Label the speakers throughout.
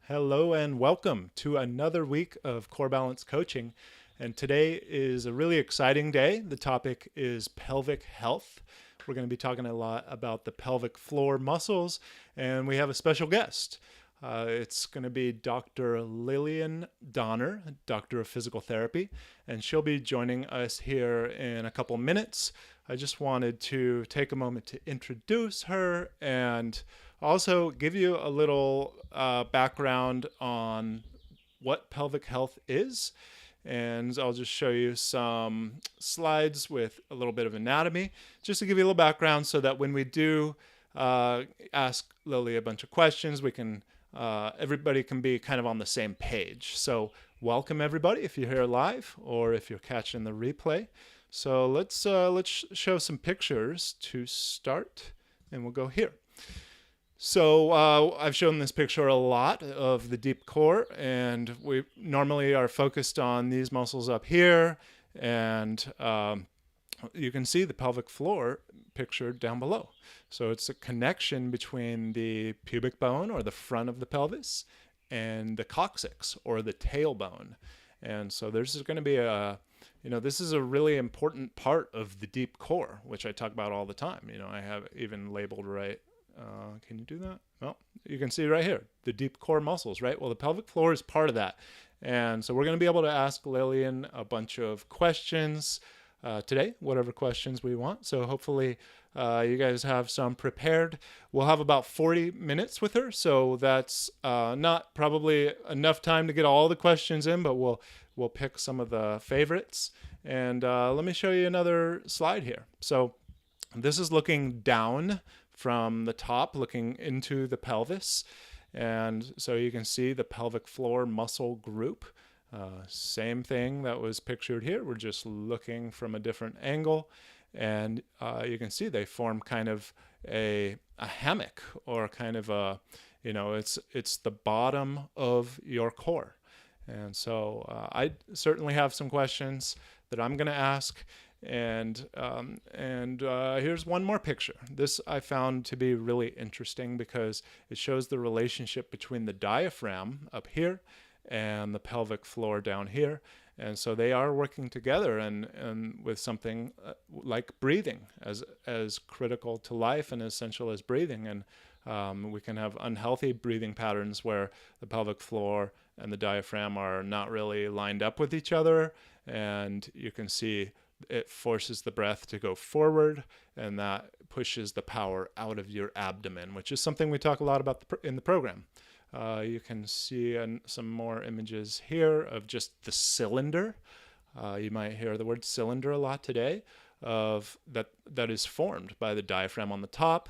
Speaker 1: Hello and welcome to another week of Core Balance Coaching. And today is a really exciting day. The topic is pelvic health. We're going to be talking a lot about the pelvic floor muscles, and we have a special guest. It's going to be Dr. Lillian Donner, Doctor of Physical Therapy, and she'll be joining us here in a couple minutes. I just wanted to take a moment to introduce her and also give you a little background on what pelvic health is. And I'll just show you some slides with a little bit of anatomy, just to give you a little background so that when we do ask Lily a bunch of questions, we can everybody can be kind of on the same page. So welcome everybody if you're here live or if you're catching the replay. So let's show some pictures to start, and we'll go here. So I've shown this picture a lot of the deep core, and we normally are focused on these muscles up here, and you can see the pelvic floor pictured down below. So it's a connection between the pubic bone, or the front of the pelvis, and the coccyx, or the tailbone. And so there's going to be this is a really important part of the deep core, which I talk about all the time. I have even labeled right. Can you do that? Well, you can see right here, the deep core muscles, right? Well, the pelvic floor is part of that. And so we're going to be able to ask Lillian a bunch of questions today, whatever questions we want. So hopefully you guys have some prepared. We'll have about 40 minutes with her. So that's not probably enough time to get all the questions in, but we'll pick some of the favorites. And let me show you another slide here. So this is looking down from the top, looking into the pelvis. And so you can see the pelvic floor muscle group. Same thing that was pictured here. We're just looking from a different angle. And you can see they form kind of a hammock, or kind of a, it's the bottom of your core. And so I certainly have some questions that I'm going to ask. And here's one more picture. This I found to be really interesting because it shows the relationship between the diaphragm up here and the pelvic floor down here. And so they are working together, and with something like breathing as critical to life and essential as breathing. And we can have unhealthy breathing patterns where the pelvic floor and the diaphragm are not really lined up with each other. And you can see it forces the breath to go forward, and that pushes the power out of your abdomen, which is something we talk a lot about in the program. You can see some more images here of just the cylinder. You might hear the word cylinder a lot today, of that is formed by the diaphragm on the top,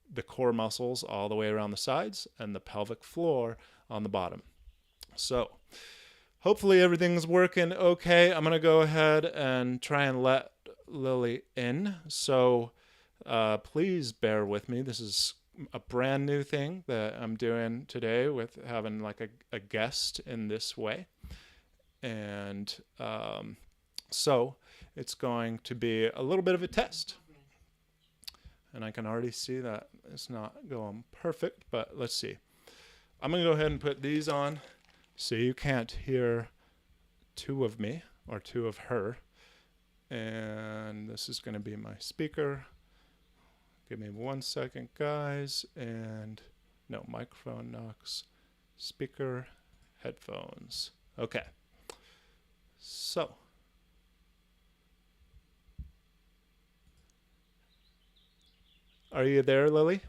Speaker 1: the core muscles all the way around the sides, and the pelvic floor on the bottom. So hopefully everything's working okay. I'm going to go ahead and try and let Lily in. So please bear with me. This is a brand new thing that I'm doing today, with having like a guest in this way. And so it's going to be a little bit of a test. And I can already see that it's not going perfect, but let's see. I'm going to go ahead and put these on so you can't hear two of me or two of her. And this is going to be my speaker. Give me 1 second, guys. And no, microphone knocks, speaker, headphones. Okay. So are you there, Lily?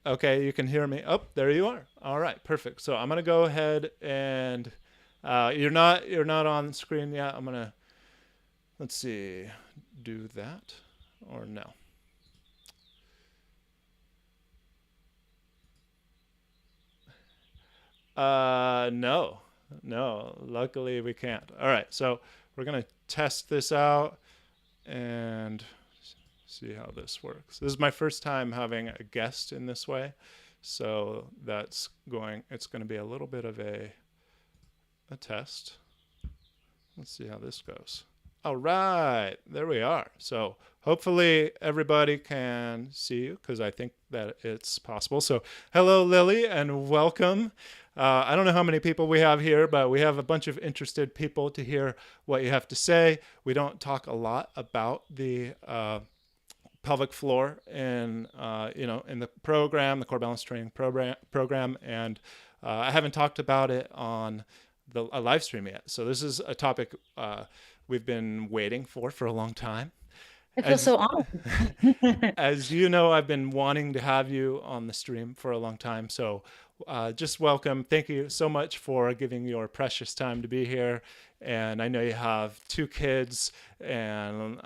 Speaker 1: Okay, you can hear me. Oh, there you are. All right, perfect. So I'm gonna go ahead and you're not on screen yet. I'm gonna, let's see, do that or no. No. Luckily we can't. All right, so we're gonna test this out and see how this works. This is my first time having a guest in this way, so it's going to be a little bit of a test. Let's see how this goes. All right, there we are. So hopefully everybody can see you because I think that it's possible. So hello, Lily, and welcome. I don't know how many people we have here, but we have a bunch of interested people to hear what you have to say. We don't talk a lot about the pelvic floor in in the program, the core balance training program, and I haven't talked about it on a live stream yet. So this is a topic we've been waiting for a long time.
Speaker 2: I feel
Speaker 1: As
Speaker 2: so honored.
Speaker 1: as you know, I've been wanting to have you on the stream for a long time. So just welcome. Thank you so much for giving your precious time to be here. And I know you have two kids and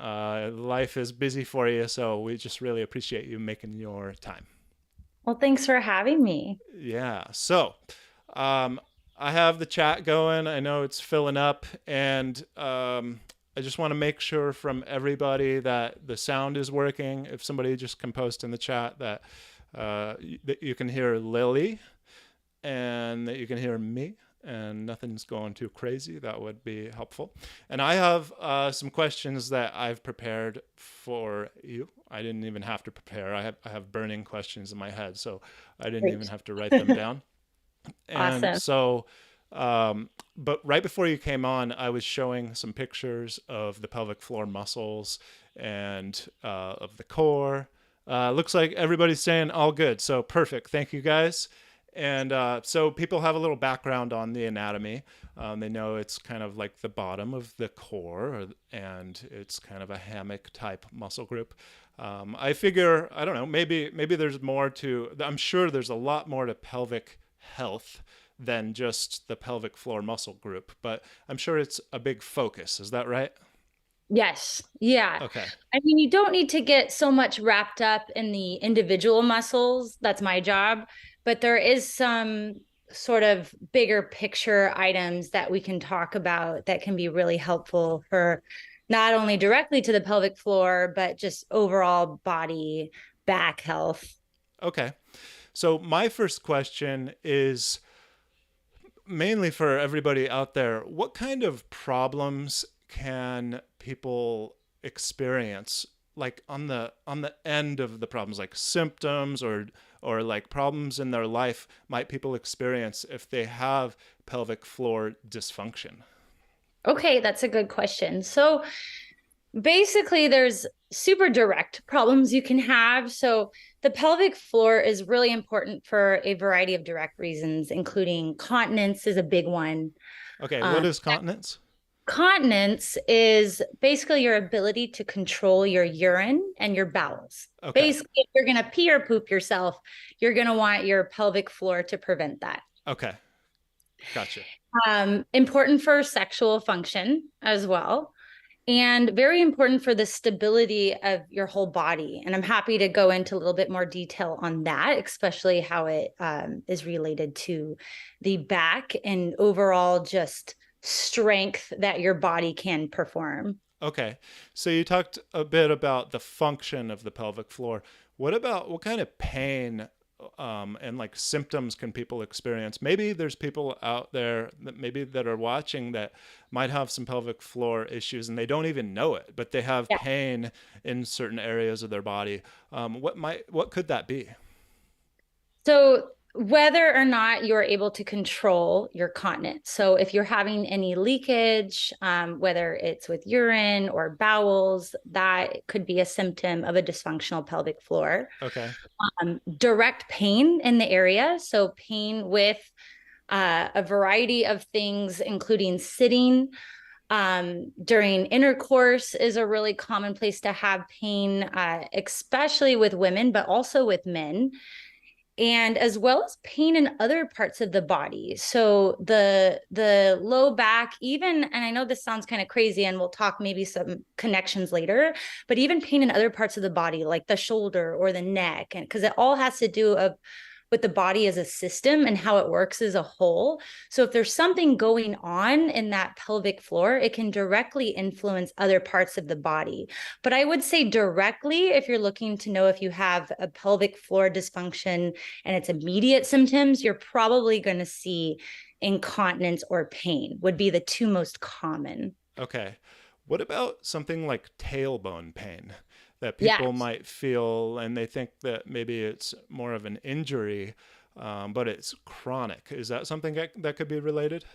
Speaker 1: life is busy for you. So we just really appreciate you making your time.
Speaker 2: Well, thanks for having me.
Speaker 1: Yeah. So um, I have the chat going. I know it's filling up. And I just want to make sure from everybody that the sound is working. If somebody just can post in the chat that that you can hear Lily and that you can hear me and nothing's going too crazy, that would be helpful. And I have some questions that I've prepared for you. I didn't even have to prepare. I have burning questions in my head, so I didn't even
Speaker 2: Great.
Speaker 1: have to write them down. And
Speaker 2: Awesome.
Speaker 1: so, but right before you came on, I was showing some pictures of the pelvic floor muscles and of the core. Looks like everybody's saying all good. So perfect. Thank you guys. And so people have a little background on the anatomy. They know it's kind of like the bottom of the core, and it's kind of a hammock type muscle group. I figure, I don't know, maybe there's more to, I'm sure there's a lot more to pelvic health than just the pelvic floor muscle group, but I'm sure it's a big focus. Is that right?
Speaker 2: Yes. Yeah.
Speaker 1: Okay.
Speaker 2: I mean, you don't need to get so much wrapped up in the individual muscles. That's my job. But there is some sort of bigger picture items that we can talk about that can be really helpful for not only directly to the pelvic floor, but just overall body, back health.
Speaker 1: Okay. So my first question is mainly for everybody out there. What kind of problems can people experience, like on the end of the problems, like symptoms or like problems in their life might people experience if they have pelvic floor dysfunction?
Speaker 2: Okay, that's a good question. So basically, there's super direct problems you can have. So the pelvic floor is really important for a variety of direct reasons, including continence is a big one.
Speaker 1: Okay,
Speaker 2: Um,
Speaker 1: what is continence?
Speaker 2: Continence is basically your ability to control your urine and your bowels.
Speaker 1: Okay.
Speaker 2: Basically, if you're going to pee or poop yourself, you're going to want your pelvic floor to prevent that.
Speaker 1: Okay, gotcha.
Speaker 2: Important for sexual function as well, and very important for the stability of your whole body. And I'm happy to go into a little bit more detail on that, especially how it is related to the back and overall just strength that your body can perform.
Speaker 1: Okay. So you talked a bit about the function of the pelvic floor. What about what kind of pain and like symptoms can people experience? Maybe there's people out there that maybe that are watching that might have some pelvic floor issues and they don't even know it, but they have
Speaker 2: Yeah.
Speaker 1: pain in certain areas of their body. What could that be?
Speaker 2: So whether or not you're able to control your continence. So if you're having any leakage, whether it's with urine or bowels, that could be a symptom of a dysfunctional pelvic floor.
Speaker 1: Okay.
Speaker 2: Direct pain in the area. So pain with a variety of things, including sitting. During intercourse is a really common place to have pain, especially with women, but also with men, and as well as pain in other parts of the body. So the low back, even, and I know this sounds kind of crazy, and we'll talk maybe some connections later, but even pain in other parts of the body, like the shoulder or the neck, and because it all has to do with the body as a system and how it works as a whole. So if there's something going on in that pelvic floor, it can directly influence other parts of the body. But I would say directly, if you're looking to know if you have a pelvic floor dysfunction and its immediate symptoms, you're probably going to see incontinence or pain would be the two most common.
Speaker 1: Okay. What about something like tailbone pain that people
Speaker 2: Yes.
Speaker 1: might feel and they think that maybe it's more of an injury, but it's chronic? Is that something that could be related?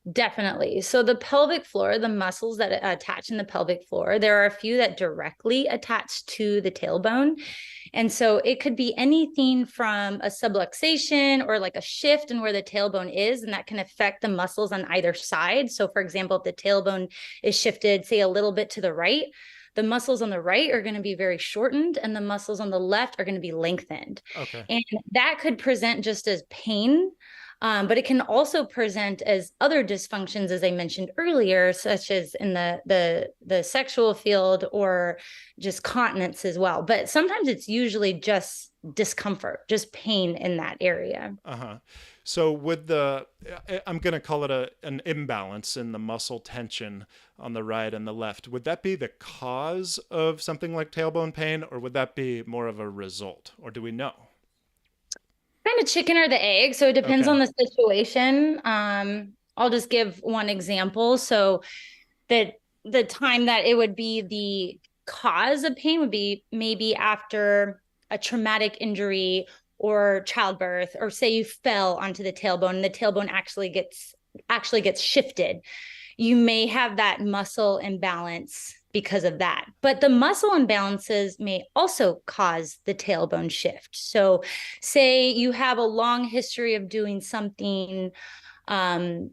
Speaker 2: Definitely. So the pelvic floor, the muscles that attach in the pelvic floor, there are a few that directly attach to the tailbone. And so it could be anything from a subluxation or like a shift in where the tailbone is, and that can affect the muscles on either side. So for example, if the tailbone is shifted, say a little bit to the right, the muscles on the right are going to be very shortened and the muscles on the left are going to be lengthened.
Speaker 1: Okay.
Speaker 2: And that could present just as pain, but it can also present as other dysfunctions, as I mentioned earlier, such as in the sexual field or just continence as well. But sometimes it's usually just discomfort, just pain in that area.
Speaker 1: Uh-huh. So I'm going to call it an imbalance in the muscle tension on the right and the left. Would that be the cause of something like tailbone pain, or would that be more of a result? Or do we know?
Speaker 2: Kind of chicken or the egg. So it depends
Speaker 1: Okay.
Speaker 2: on the situation. I'll just give one example. So that the time that it would be the cause of pain would be maybe after a traumatic injury or childbirth, or say you fell onto the tailbone and the tailbone actually gets shifted. You may have that muscle imbalance because of that. But the muscle imbalances may also cause the tailbone shift. So, say you have a long history of doing something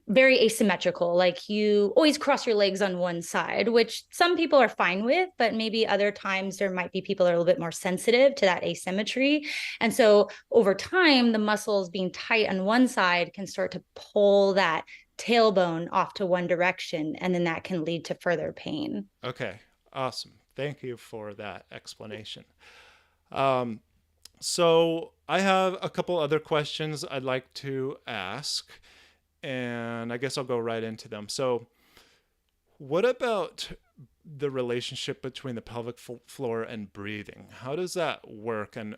Speaker 2: very asymmetrical, like you always cross your legs on one side, which some people are fine with, but maybe other times there might be people that are a little bit more sensitive to that asymmetry. And so over time, the muscles being tight on one side can start to pull that tailbone off to one direction, and then that can lead to further pain.
Speaker 1: Okay. Awesome. Thank you for that explanation. Um, so I have a couple other questions I'd like to ask, and I guess I'll go right into them. So, what about the relationship between the pelvic floor and breathing? How does that work, and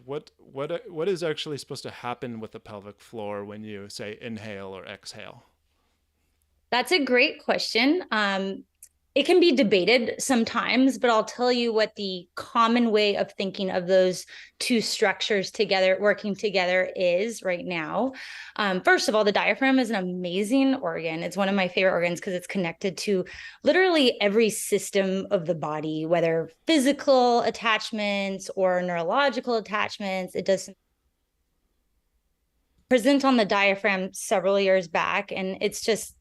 Speaker 1: what is actually supposed to happen with the pelvic floor when you say inhale or exhale?
Speaker 2: That's a great question. It can be debated sometimes, but I'll tell you what the common way of thinking of those two structures together, working together, is right now. First of all, the diaphragm is an amazing organ. It's one of my favorite organs because it's connected to literally every system of the body, whether physical attachments or neurological attachments. It does present on the diaphragm several years back, and it's just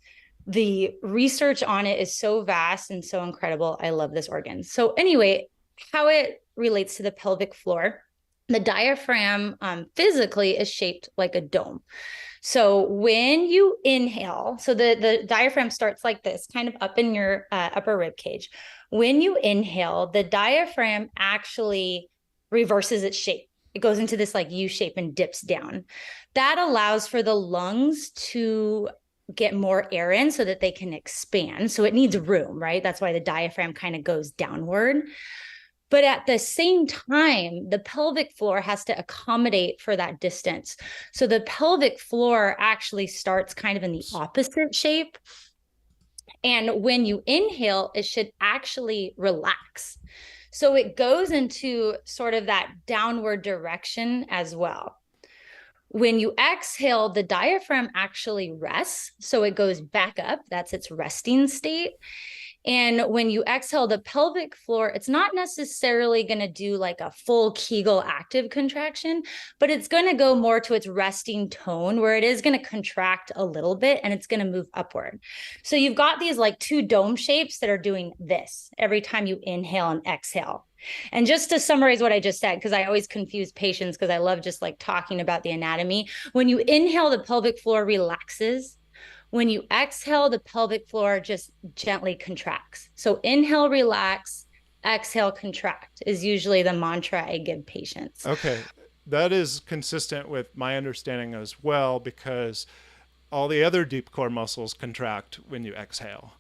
Speaker 2: the research on it is so vast and so incredible. I love this organ. So anyway, how it relates to the pelvic floor, the diaphragm physically is shaped like a dome. So when you inhale, so the diaphragm starts like this, kind of up in your upper rib cage. When you inhale, the diaphragm actually reverses its shape. It goes into this like U shape and dips down. That allows for the lungs to get more air in so that they can expand. So it needs room, right? That's why the diaphragm kind of goes downward. But at the same time, the pelvic floor has to accommodate for that distance. So the pelvic floor actually starts kind of in the opposite shape. And when you inhale, it should actually relax. So it goes into sort of that downward direction as well. When you exhale, the diaphragm actually rests. So it goes back up. That's its resting state. And when you exhale, the pelvic floor, it's not necessarily going to do like a full Kegel active contraction, but it's going to go more to its resting tone where it is going to contract a little bit and it's going to move upward. So you've got these like two dome shapes that are doing this every time you inhale and exhale. And just to summarize what I just said, because I always confuse patients because I love just like talking about the anatomy. When you inhale, the pelvic floor relaxes. When you exhale, the pelvic floor just gently contracts. So inhale, relax, exhale, contract is usually the mantra I give patients.
Speaker 1: Okay, that is consistent with my understanding as well, because all the other deep core muscles contract when you exhale.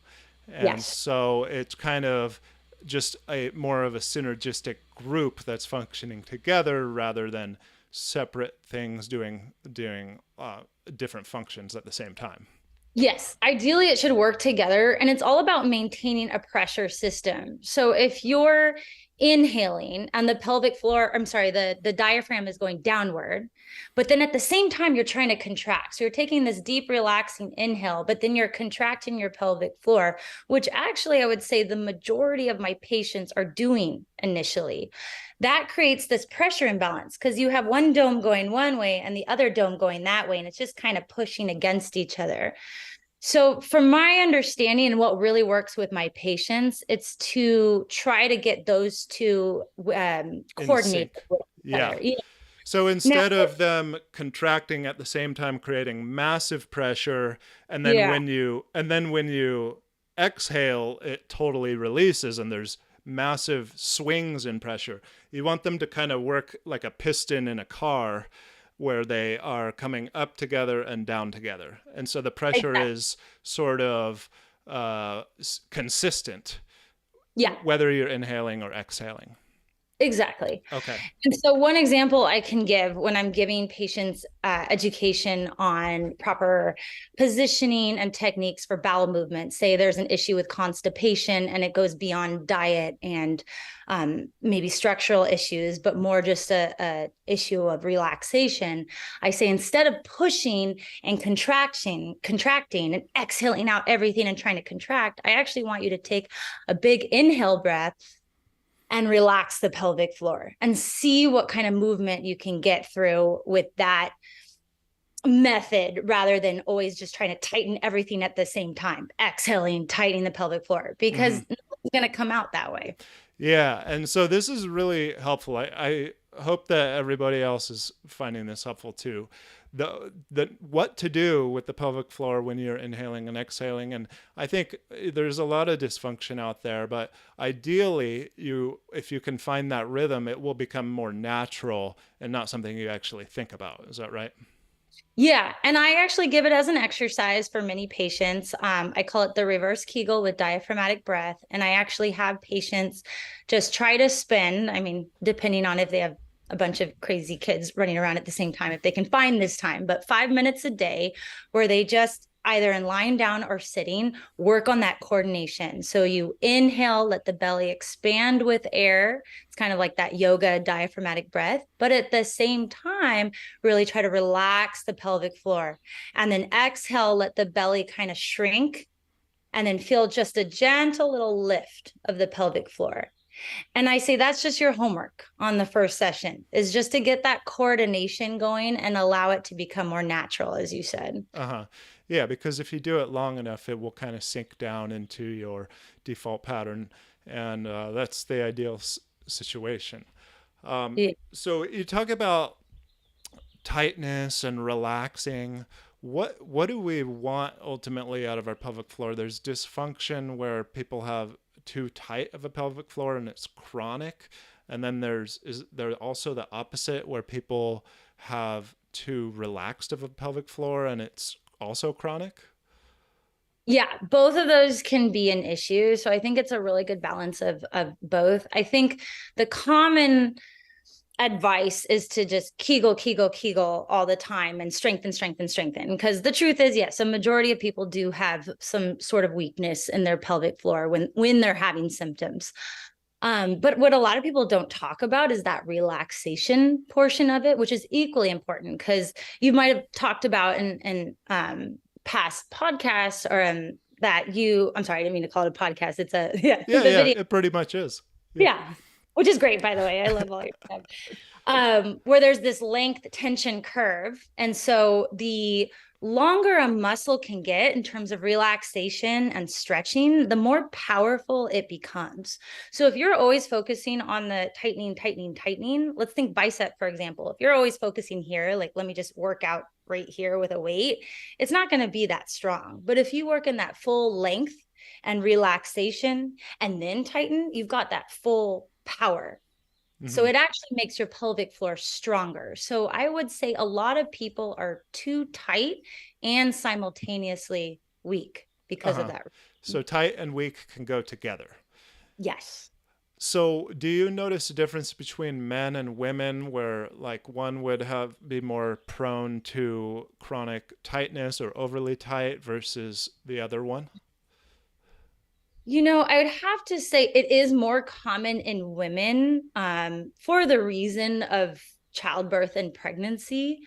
Speaker 1: And
Speaker 2: Yes.
Speaker 1: so it's kind of just a more of a synergistic group that's functioning together rather than separate things doing different functions at the same time.
Speaker 2: Yes, ideally it should work together, and it's all about maintaining a pressure system. So if you're inhaling and the pelvic floor, I'm sorry, the diaphragm is going downward, but then at the same time you're trying to contract. So you're taking this deep relaxing inhale, but then you're contracting your pelvic floor, which actually I would say the majority of my patients are doing initially. That creates this pressure imbalance because you have one dome going one way and the other dome going that way, and it's just kind of pushing against each other. So, from my understanding and what really works with my patients, it's to try to get those two
Speaker 1: In
Speaker 2: coordinated
Speaker 1: sync.
Speaker 2: with each
Speaker 1: Yeah.
Speaker 2: other. Yeah.
Speaker 1: So
Speaker 2: Now,
Speaker 1: instead of them contracting at the same time creating massive pressure,
Speaker 2: yeah,
Speaker 1: and then when you exhale it totally releases and there's massive swings in pressure. You want them to kind of work like a piston in a car where they are coming up together and down together. And so the pressure
Speaker 2: exactly.
Speaker 1: is sort of consistent
Speaker 2: Yeah,
Speaker 1: whether you're inhaling or exhaling.
Speaker 2: exactly.
Speaker 1: Okay.
Speaker 2: And so, one example I can give when I'm giving patients education on proper positioning and techniques for bowel movement, say there's an issue with constipation and it goes beyond diet and maybe structural issues, but more just a issue of relaxation. I say instead of pushing and contracting and exhaling out everything and trying to contract, I actually want you to take a big inhale breath and relax the pelvic floor and see what kind of movement you can get through with that method rather than always just trying to tighten everything at the same time, exhaling, tightening the pelvic floor, because
Speaker 1: Mm-hmm.
Speaker 2: nothing's going to come out that way.
Speaker 1: Yeah, and so this is really helpful. I hope that everybody else is finding this helpful too. The what to do with the pelvic floor when you're inhaling and exhaling, and I think there's a lot of dysfunction out there, but ideally you if you can find that rhythm, it will become more natural and not something you actually think about. Is that right?
Speaker 2: Yeah. And I actually give it as an exercise for many patients. I call it the reverse Kegel with diaphragmatic breath. And I actually have patients just try to spin. I mean, depending on if they have a bunch of crazy kids running around at the same time, if they can find this time, but 5 minutes a day where they just either in lying down or sitting, work on that coordination. So you inhale, let the belly expand with air. It's kind of like that yoga diaphragmatic breath, but at the same time, really try to relax the pelvic floor. And then exhale, let the belly kind of shrink and then feel just a gentle little lift of the pelvic floor. And I say that's just your homework on the first session is just to get that coordination going and allow it to become more natural, as you said.
Speaker 1: Uh-huh. Yeah, because if you do it long enough, it will kind of sink down into your default pattern, and that's the ideal situation.
Speaker 2: Yeah.
Speaker 1: So you talk about tightness and relaxing. What do we want ultimately out of our pelvic floor? There's dysfunction where people have too tight of a pelvic floor and it's chronic, and then is there also the opposite where people have too relaxed of a pelvic floor and it's also chronic?
Speaker 2: Yeah, both of those can be an issue. So I think it's a really good balance of both. I think the common advice is to just Kegel, Kegel, Kegel all the time and strengthen, strengthen, strengthen. Because the truth is, yes, a majority of people do have some sort of weakness in their pelvic floor when they're having symptoms. But what a lot of people don't talk about is that relaxation portion of it, which is equally important because you might have talked about in past podcasts or I'm sorry, I didn't mean to call it a podcast. It's a, yeah,
Speaker 1: Yeah,
Speaker 2: the
Speaker 1: yeah,
Speaker 2: video.
Speaker 1: it pretty much is. Yeah.
Speaker 2: Yeah. Which is great, by the way. I love all your stuff. Where there's this length tension curve. And so the longer a muscle can get in terms of relaxation and stretching, the more powerful it becomes. So if you're always focusing on the tightening, tightening, tightening, let's think bicep, for example. If you're always focusing here, like, let me just work out right here with a weight, it's not going to be that strong. But if you work in that full length and relaxation and then tighten, you've got that full power. So
Speaker 1: Mm-hmm.
Speaker 2: it actually makes your pelvic floor stronger. So I would say a lot of people are too tight and simultaneously weak because of
Speaker 1: Uh-huh.
Speaker 2: that.
Speaker 1: So tight and weak can go together.
Speaker 2: Yes.
Speaker 1: So, do you notice a difference between men and women where like one would have be more prone to chronic tightness or overly tight versus the other one?
Speaker 2: I would have to say it is more common in women for the reason of childbirth and pregnancy,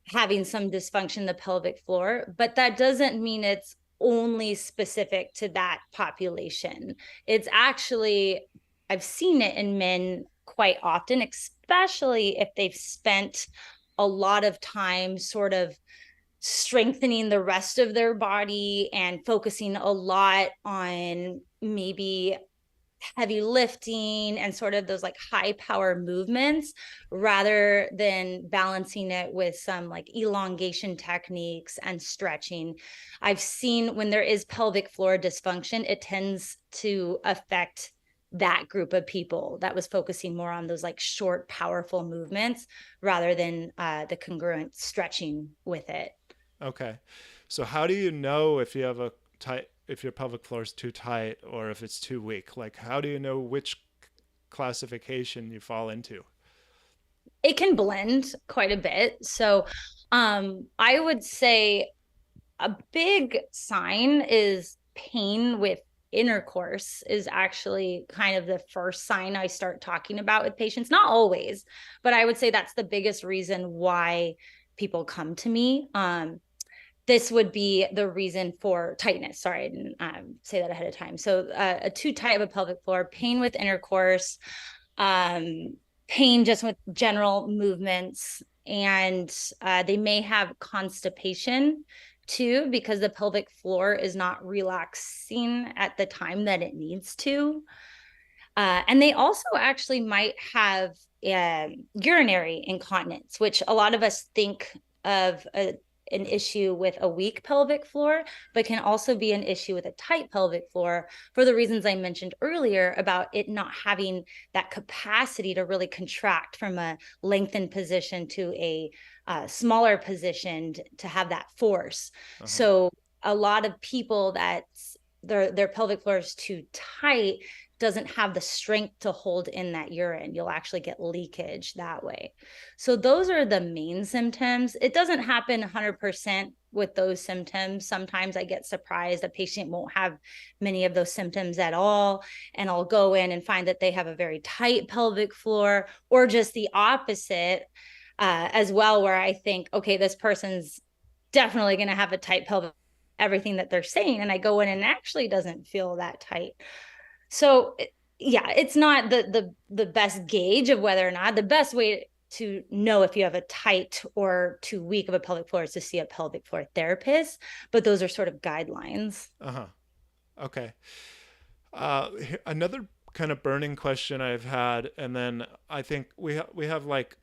Speaker 2: having some dysfunction in the pelvic floor, but that doesn't mean it's only specific to that population. It's actually, I've seen it in men quite often, especially if they've spent a lot of time sort of strengthening the rest of their body and focusing a lot on maybe heavy lifting and sort of those like high power movements rather than balancing it with some like elongation techniques and stretching. I've seen when there is pelvic floor dysfunction, it tends to affect that group of people that was focusing more on those like short, powerful movements rather than the congruent stretching with it.
Speaker 1: Okay. So, how do you know if you have a tight, if your pelvic floor is too tight or if it's too weak? Like, how do you know which classification you fall into?
Speaker 2: It can blend quite a bit. So I would say a big sign is pain with intercourse is actually kind of the first sign I start talking about with patients. Not always, but I would say that's the biggest reason why people come to me. This would be the reason for tightness. Sorry, I didn't say that ahead of time. So a too tight of a pelvic floor, pain with intercourse, um, pain just with general movements, and they may have constipation too because the pelvic floor is not relaxing at the time that it needs to. And they also actually might have urinary incontinence, which a lot of us think of an issue with a weak pelvic floor, but can also be an issue with a tight pelvic floor for the reasons I mentioned earlier about it not having that capacity to really contract from a lengthened position to a smaller position to have that force.
Speaker 1: Uh-huh.
Speaker 2: So a lot of people that their pelvic floor is too tight doesn't have the strength to hold in that urine. You'll actually get leakage that way. So those are the main symptoms. It doesn't happen 100% with those symptoms. Sometimes I get surprised a patient won't have many of those symptoms at all. And I'll go in and find that they have a very tight pelvic floor or just the opposite as well, where I think, okay, this person's definitely going to have a tight pelvic, everything that they're saying. And I go in and it actually doesn't feel that tight. So yeah, it's not the best gauge of whether or not. The best way to know if you have a tight or too weak of a pelvic floor is to see a pelvic floor therapist, but those are sort of guidelines.
Speaker 1: Uh-huh. Okay. Another kind of burning question I've had, and then I think we have like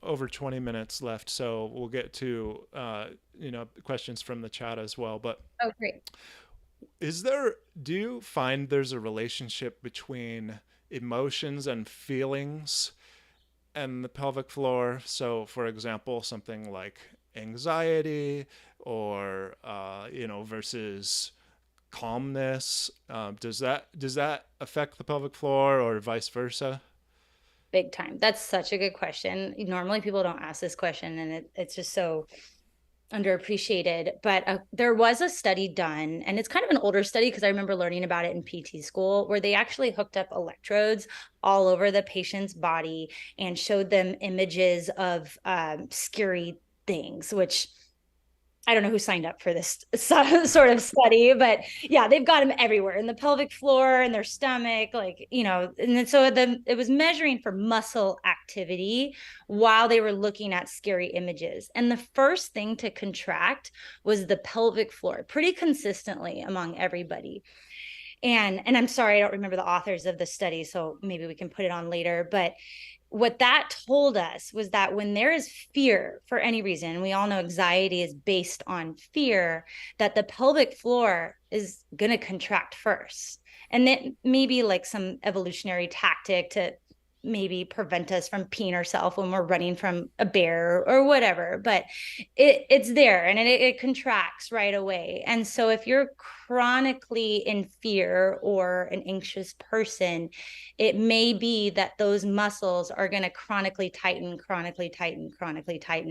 Speaker 1: over 20 minutes left, so we'll get to questions from the chat as well. But
Speaker 2: Oh, great.
Speaker 1: do you find there's a relationship between emotions and feelings and the pelvic floor? So, for example, something like anxiety or versus calmness. Does that affect the pelvic floor or vice versa?
Speaker 2: Big time. That's such a good question. Normally people don't ask this question and it's just so underappreciated. But there was a study done, and it's kind of an older study because I remember learning about it in PT school, where they actually hooked up electrodes all over the patient's body and showed them images of scary things, which I don't know who signed up for this sort of study, but yeah, they've got them everywhere in the pelvic floor and their stomach, and then so it was measuring for muscle activity while they were looking at scary images. And the first thing to contract was the pelvic floor pretty consistently among everybody. And I'm sorry, I don't remember the authors of the study, so maybe we can put it on later, but what that told us was that when there is fear for any reason, we all know anxiety is based on fear, that the pelvic floor is going to contract first. And that maybe like some evolutionary tactic to maybe prevent us from peeing ourselves when we're running from a bear or whatever, but it's there, and it contracts right away. And so if you're chronically in fear or an anxious person, it may be that those muscles are going to chronically tighten,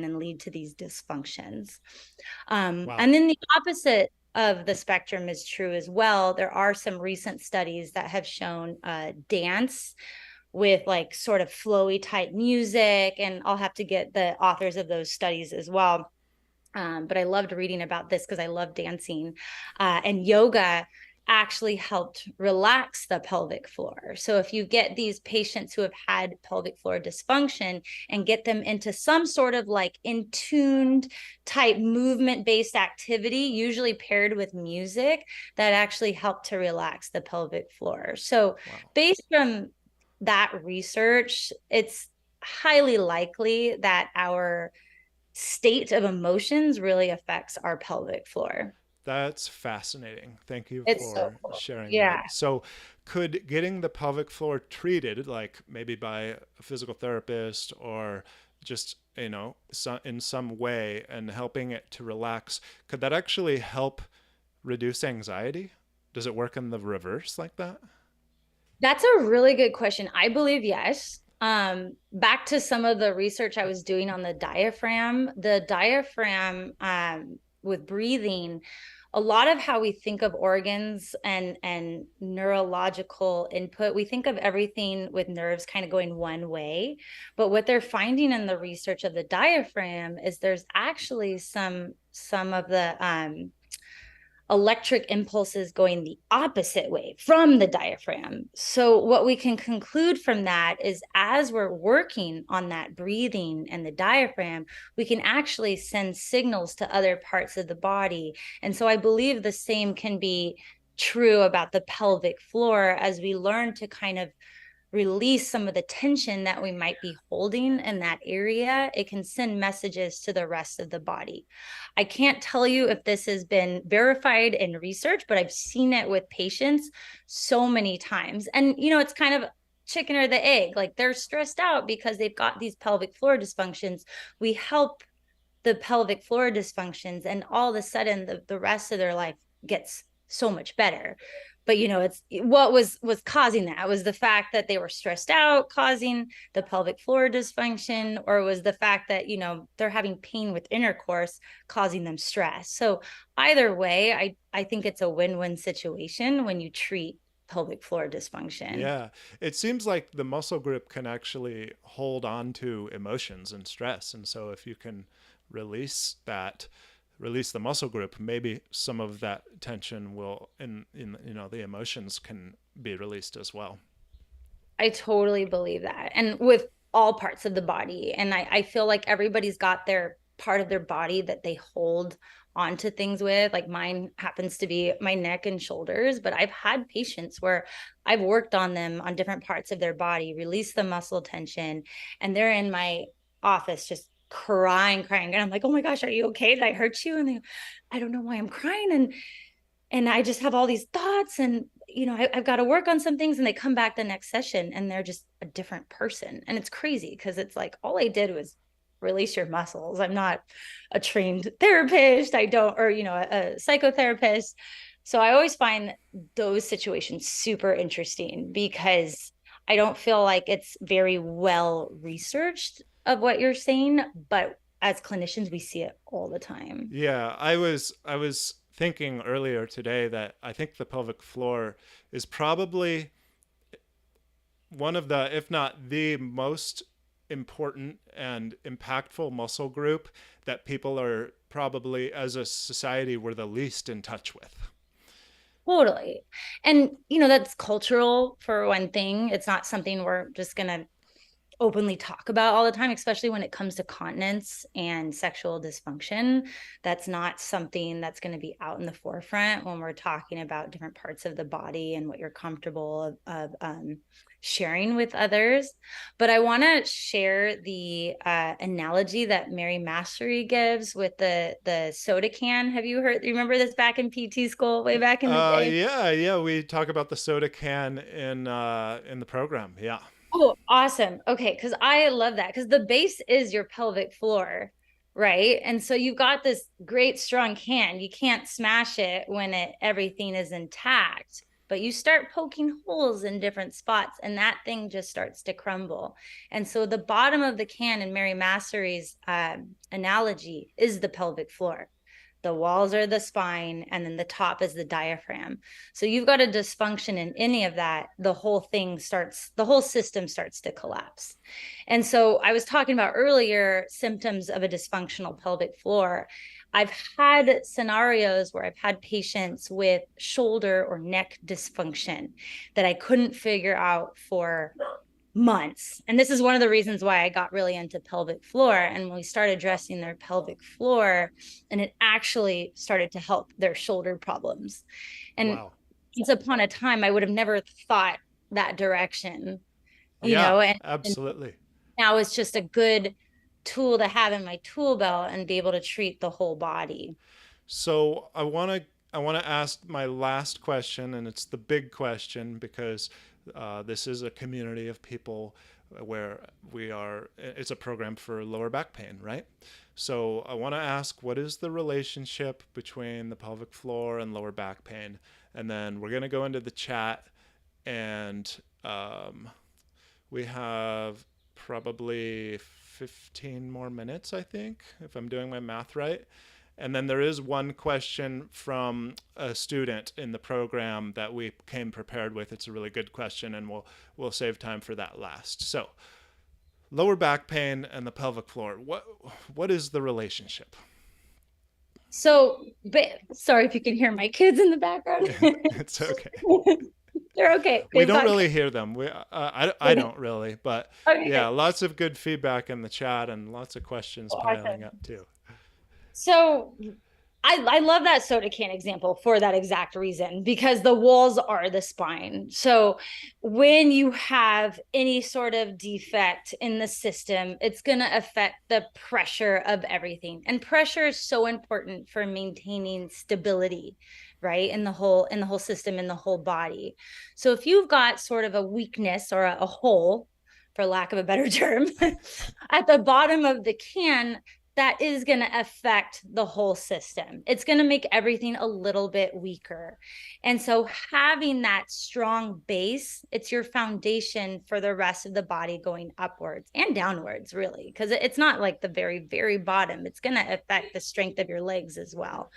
Speaker 2: and lead to these dysfunctions.
Speaker 1: Wow.
Speaker 2: And then the opposite of the spectrum is true as well. There are some recent studies that have shown dance with like sort of flowy type music, and I'll have to get the authors of those studies as well. But I loved reading about this because I love dancing, and yoga actually helped relax the pelvic floor. So if you get these patients who have had pelvic floor dysfunction and get them into some sort of like in tuned type movement based activity, usually paired with music, that actually help to relax the pelvic floor. So
Speaker 1: Wow.
Speaker 2: based from that research, it's highly likely that our state of emotions really affects our pelvic floor.
Speaker 1: That's fascinating. Thank you
Speaker 2: It's so
Speaker 1: for
Speaker 2: cool.
Speaker 1: sharing that.
Speaker 2: Yeah.
Speaker 1: So, could getting the pelvic floor treated, like maybe by a physical therapist or just, in some way and helping it to relax, could that actually help reduce anxiety? Does it work in the reverse like that?
Speaker 2: That's a really good question. I believe yes. Back to some of the research I was doing on the diaphragm with breathing, a lot of how we think of organs and neurological input, we think of everything with nerves kind of going one way. But what they're finding in the research of the diaphragm is there's actually some of the electric impulses going the opposite way from the diaphragm. So, what we can conclude from that is as we're working on that breathing and the diaphragm, we can actually send signals to other parts of the body. And so, I believe the same can be true about the pelvic floor as we learn to kind of release some of the tension that we might be holding in that area. It can send messages to the rest of the body. I can't tell you if this has been verified in research, but I've seen it with patients so many times. And, it's kind of chicken or the egg. Like they're stressed out because they've got these pelvic floor dysfunctions. We help the pelvic floor dysfunctions, and all of a sudden the rest of their life gets so much better. But it's what was causing that. Was the fact that they were stressed out causing the pelvic floor dysfunction, or was the fact that they're having pain with intercourse causing them stress? So either way, I think it's a win-win situation when you treat pelvic floor dysfunction.
Speaker 1: Yeah, it seems like the muscle group can actually hold on to emotions and stress. And so if you can release that, release the muscle group, maybe some of that tension will, in the emotions can be released as well.
Speaker 2: I totally believe that. And with all parts of the body. And I feel like everybody's got their part of their body that they hold onto things with. Like mine happens to be my neck and shoulders, but I've had patients where I've worked on them on different parts of their body, release the muscle tension, and they're in my office just crying. And I'm like, oh my gosh, are you okay? Did I hurt you? And they, I don't know why I'm crying. And I just have all these thoughts, and I've got to work on some things, and they come back the next session and they're just a different person. And it's crazy because it's like all I did was release your muscles. I'm not a trained therapist. I don't, or a psychotherapist. So I always find those situations super interesting because I don't feel like it's very well researched of what you're saying, but as clinicians we see it all the time.
Speaker 1: Yeah, I was thinking earlier today that I think the pelvic floor is probably one of the, if not the most important and impactful muscle group that people are probably, as a society, we're the least in touch with.
Speaker 2: Totally. And, that's cultural for one thing. It's not something we're just going to openly talk about all the time, especially when it comes to continence and sexual dysfunction. That's not something that's going to be out in the forefront when we're talking about different parts of the body and what you're comfortable of sharing with others. But I want to share the analogy that Mary Mastery gives with the soda can. Have you heard? You remember this back in PT school way back in the day?
Speaker 1: Yeah, we talk about the soda can in the program. Yeah.
Speaker 2: Oh, awesome. Okay, because I love that because the base is your pelvic floor, right? And so you've got this great strong hand. You can't smash it when everything is intact, but you start poking holes in different spots, and that thing just starts to crumble. And so the bottom of the can in Mary Massery's analogy is the pelvic floor. The walls are the spine, and then the top is the diaphragm. So you've got a dysfunction in any of that, the whole system starts to collapse. And so I was talking about earlier symptoms of a dysfunctional pelvic floor. I've had scenarios where I've had patients with shoulder or neck dysfunction that I couldn't figure out for months. And this is one of the reasons why I got really into pelvic floor. And when we started addressing their pelvic floor, and it actually started to help their shoulder problems. And
Speaker 1: Wow.
Speaker 2: once upon a time, I would have never thought that direction,
Speaker 1: Yeah,
Speaker 2: and
Speaker 1: absolutely.
Speaker 2: now it's just a good tool to have in my tool belt and be able to treat the whole body.
Speaker 1: So I want to ask my last question, and it's the big question because this is a community of people where we are. It's a program for lower back pain, right? So I want to ask, what is the relationship between the pelvic floor and lower back pain? And then we're going to go into the chat, and we have probably 15 more minutes, I think, if I'm doing my math right. And then there is one question from a student in the program that we came prepared with. It's a really good question, and we'll save time for that last. So, lower back pain and the pelvic floor. What is the relationship?
Speaker 2: So, but sorry if you can hear my kids in the background.
Speaker 1: It's okay.
Speaker 2: They're okay.
Speaker 1: We
Speaker 2: They've
Speaker 1: don't
Speaker 2: got
Speaker 1: really hear them. I don't really, but yeah,
Speaker 2: okay.
Speaker 1: lots of good feedback in the chat and lots of questions piling
Speaker 2: Awesome.
Speaker 1: up too.
Speaker 2: So I love that soda can example for that exact reason because the walls are the spine. So when you have any sort of defect in the system, it's going to affect the pressure of everything. And pressure is so important for maintaining stability, right? In the whole system, in the whole body. So if you've got sort of a weakness or a hole, for lack of a better term, at the bottom of the can, that is going to affect the whole system. It's going to make everything a little bit weaker. And so having that strong base, it's your foundation for the rest of the body going upwards and downwards, really, because it's not like the very, very bottom. It's going to affect the strength of your legs as well.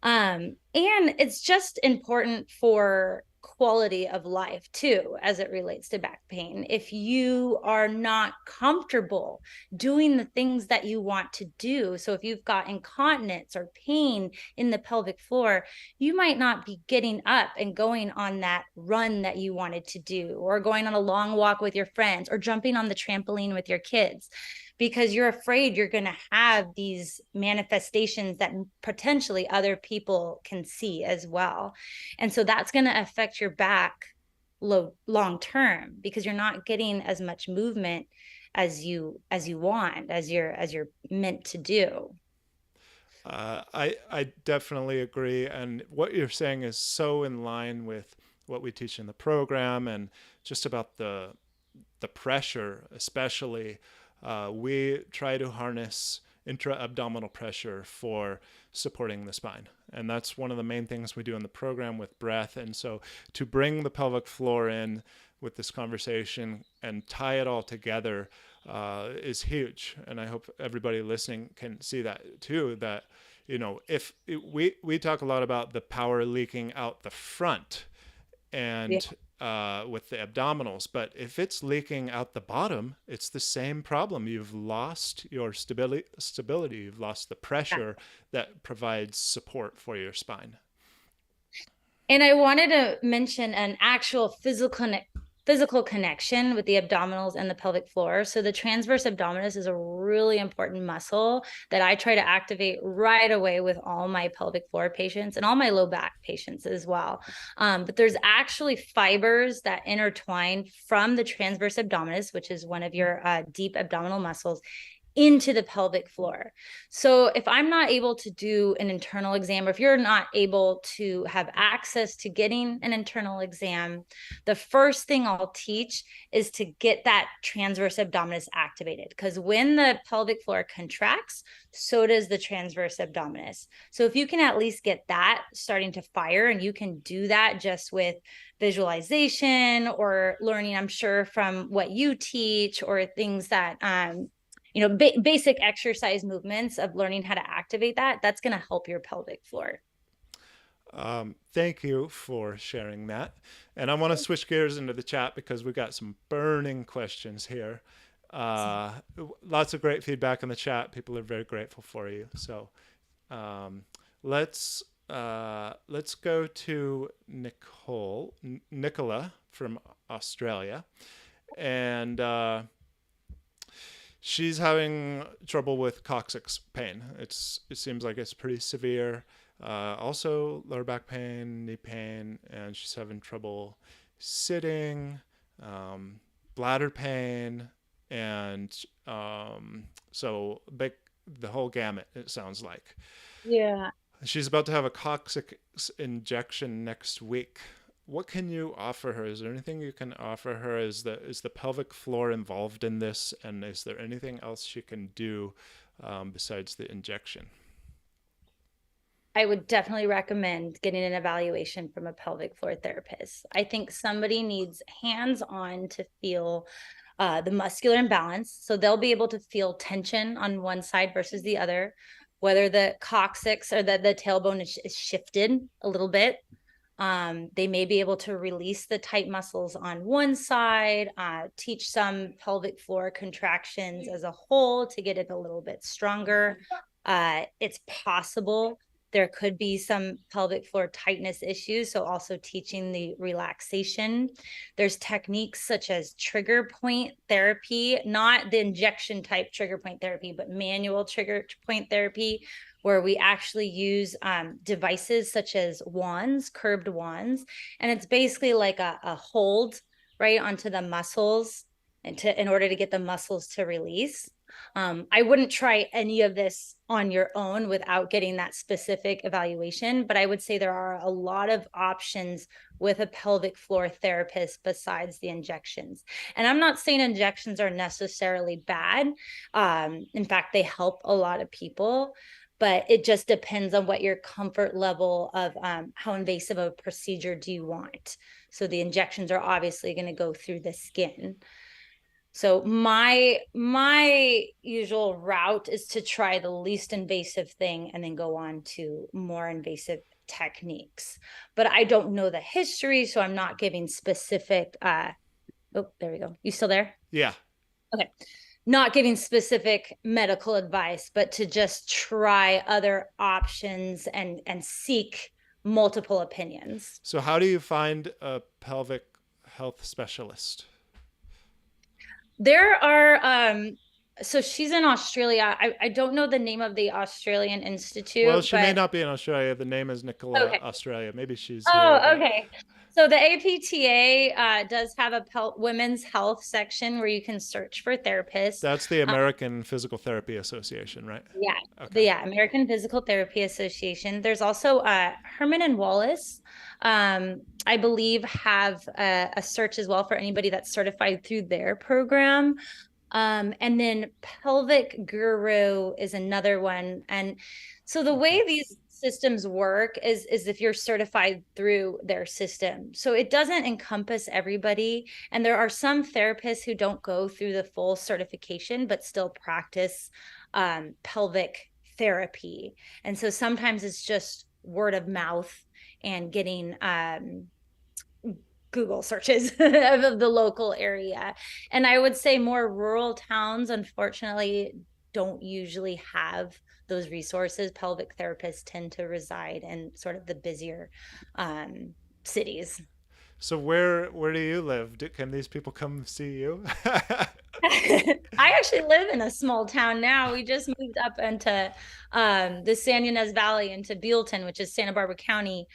Speaker 2: And it's just important for quality of life too, as it relates to back pain. If you are not comfortable doing the things that you want to do, so if you've got incontinence or pain in the pelvic floor, you might not be getting up and going on that run that you wanted to do, or going on a long walk with your friends, or jumping on the trampoline with your kids, because you're afraid you're going to have these manifestations that potentially other people can see as well. And so that's going to affect your back long term because you're not getting as much movement as you want, as you're meant to do.
Speaker 1: I definitely agree, and what you're saying is so in line with what we teach in the program, and just about the pressure, especially. We try to harness intra-abdominal pressure for supporting the spine, and that's one of the main things we do in the program with breath. And so, to bring the pelvic floor in with this conversation and tie it all together is huge. And I hope everybody listening can see that too. That if we talk a lot about the power leaking out the front,
Speaker 2: Yeah.
Speaker 1: and with the abdominals, but if it's leaking out the bottom, it's the same problem. You've lost your stability. You've lost the pressure that provides support for your spine.
Speaker 2: And I wanted to mention an actual physical connection with the abdominals and the pelvic floor. So the transverse abdominis is a really important muscle that I try to activate right away with all my pelvic floor patients and all my low back patients as well. But there's actually fibers that intertwine from the transverse abdominis, which is one of your deep abdominal muscles, into the pelvic floor. So if I'm not able to do an internal exam, or if you're not able to have access to getting an internal exam, the first thing I'll teach is to get that transverse abdominis activated, because when the pelvic floor contracts, so does the transverse abdominis. So if you can at least get that starting to fire, and you can do that just with visualization or learning, I'm sure, from what you teach, or things that basic exercise movements of learning how to activate that, that's going to help your pelvic floor.
Speaker 1: Thank you for sharing that. And I want to switch gears into the chat because we got some burning questions here. Lots of great feedback in the chat. People are very grateful for you. So let's go to Nicola from Australia, and she's having trouble with coccyx pain. It seems like it's pretty severe. Also lower back pain, knee pain, and she's having trouble sitting, bladder pain, and so the whole gamut, it sounds like.
Speaker 2: Yeah.
Speaker 1: She's about to have a coccyx injection next week. What can you offer her? Is there anything you can offer her? Is the pelvic floor involved in this? And is there anything else she can do besides the injection?
Speaker 2: I would definitely recommend getting an evaluation from a pelvic floor therapist. I think somebody needs hands-on to feel the muscular imbalance. So they'll be able to feel tension on one side versus the other, whether the coccyx or the tailbone is shifted a little bit. They may be able to release the tight muscles on one side, teach some pelvic floor contractions as a whole to get it a little bit stronger. It's possible there could be some pelvic floor tightness issues, so also teaching the relaxation. There's techniques such as trigger point therapy, not the injection type trigger point therapy, but manual trigger point therapy, where we actually use devices such as wands, curved wands. And it's basically like a hold right onto the muscles in order to get the muscles to release. I wouldn't try any of this on your own without getting that specific evaluation, but I would say there are a lot of options with a pelvic floor therapist besides the injections. And I'm not saying injections are necessarily bad. In fact, they help a lot of people, but it just depends on what your comfort level of how invasive of a procedure do you want. So the injections are obviously going to go through the skin. So my usual route is to try the least invasive thing and then go on to more invasive techniques. But I don't know the history, so I'm not giving specific oh, there we go. You still there?
Speaker 1: Yeah.
Speaker 2: Okay. Not giving specific medical advice, but to just try other options and seek multiple opinions.
Speaker 1: So how do you find a pelvic health specialist?
Speaker 2: There are so she's in Australia. I don't know the name of the Australian Institute.
Speaker 1: Well, she may not be in Australia. The name is Nicola,
Speaker 2: okay.
Speaker 1: Australia. Maybe she's
Speaker 2: Oh,
Speaker 1: here.
Speaker 2: okay. So the APTA does have a women's health section where you can search for therapists.
Speaker 1: That's the American Physical Therapy Association, right?
Speaker 2: Yeah.
Speaker 1: Okay.
Speaker 2: American Physical Therapy Association. There's also Herman and Wallace, I believe, have a search as well for anybody that's certified through their program. And then Pelvic Guru is another one. And so the way these systems work is if you're certified through their system. So it doesn't encompass everybody. And there are some therapists who don't go through the full certification, but still practice pelvic therapy. And so sometimes it's just word of mouth and getting Google searches of the local area. And I would say more rural towns, unfortunately, don't usually have those resources. Pelvic therapists tend to reside in sort of the busier cities.
Speaker 1: So where do you live? Can these people come see you?
Speaker 2: I actually live in a small town now. We just moved up into the San Ynez Valley into Bealeton, which is Santa Barbara County,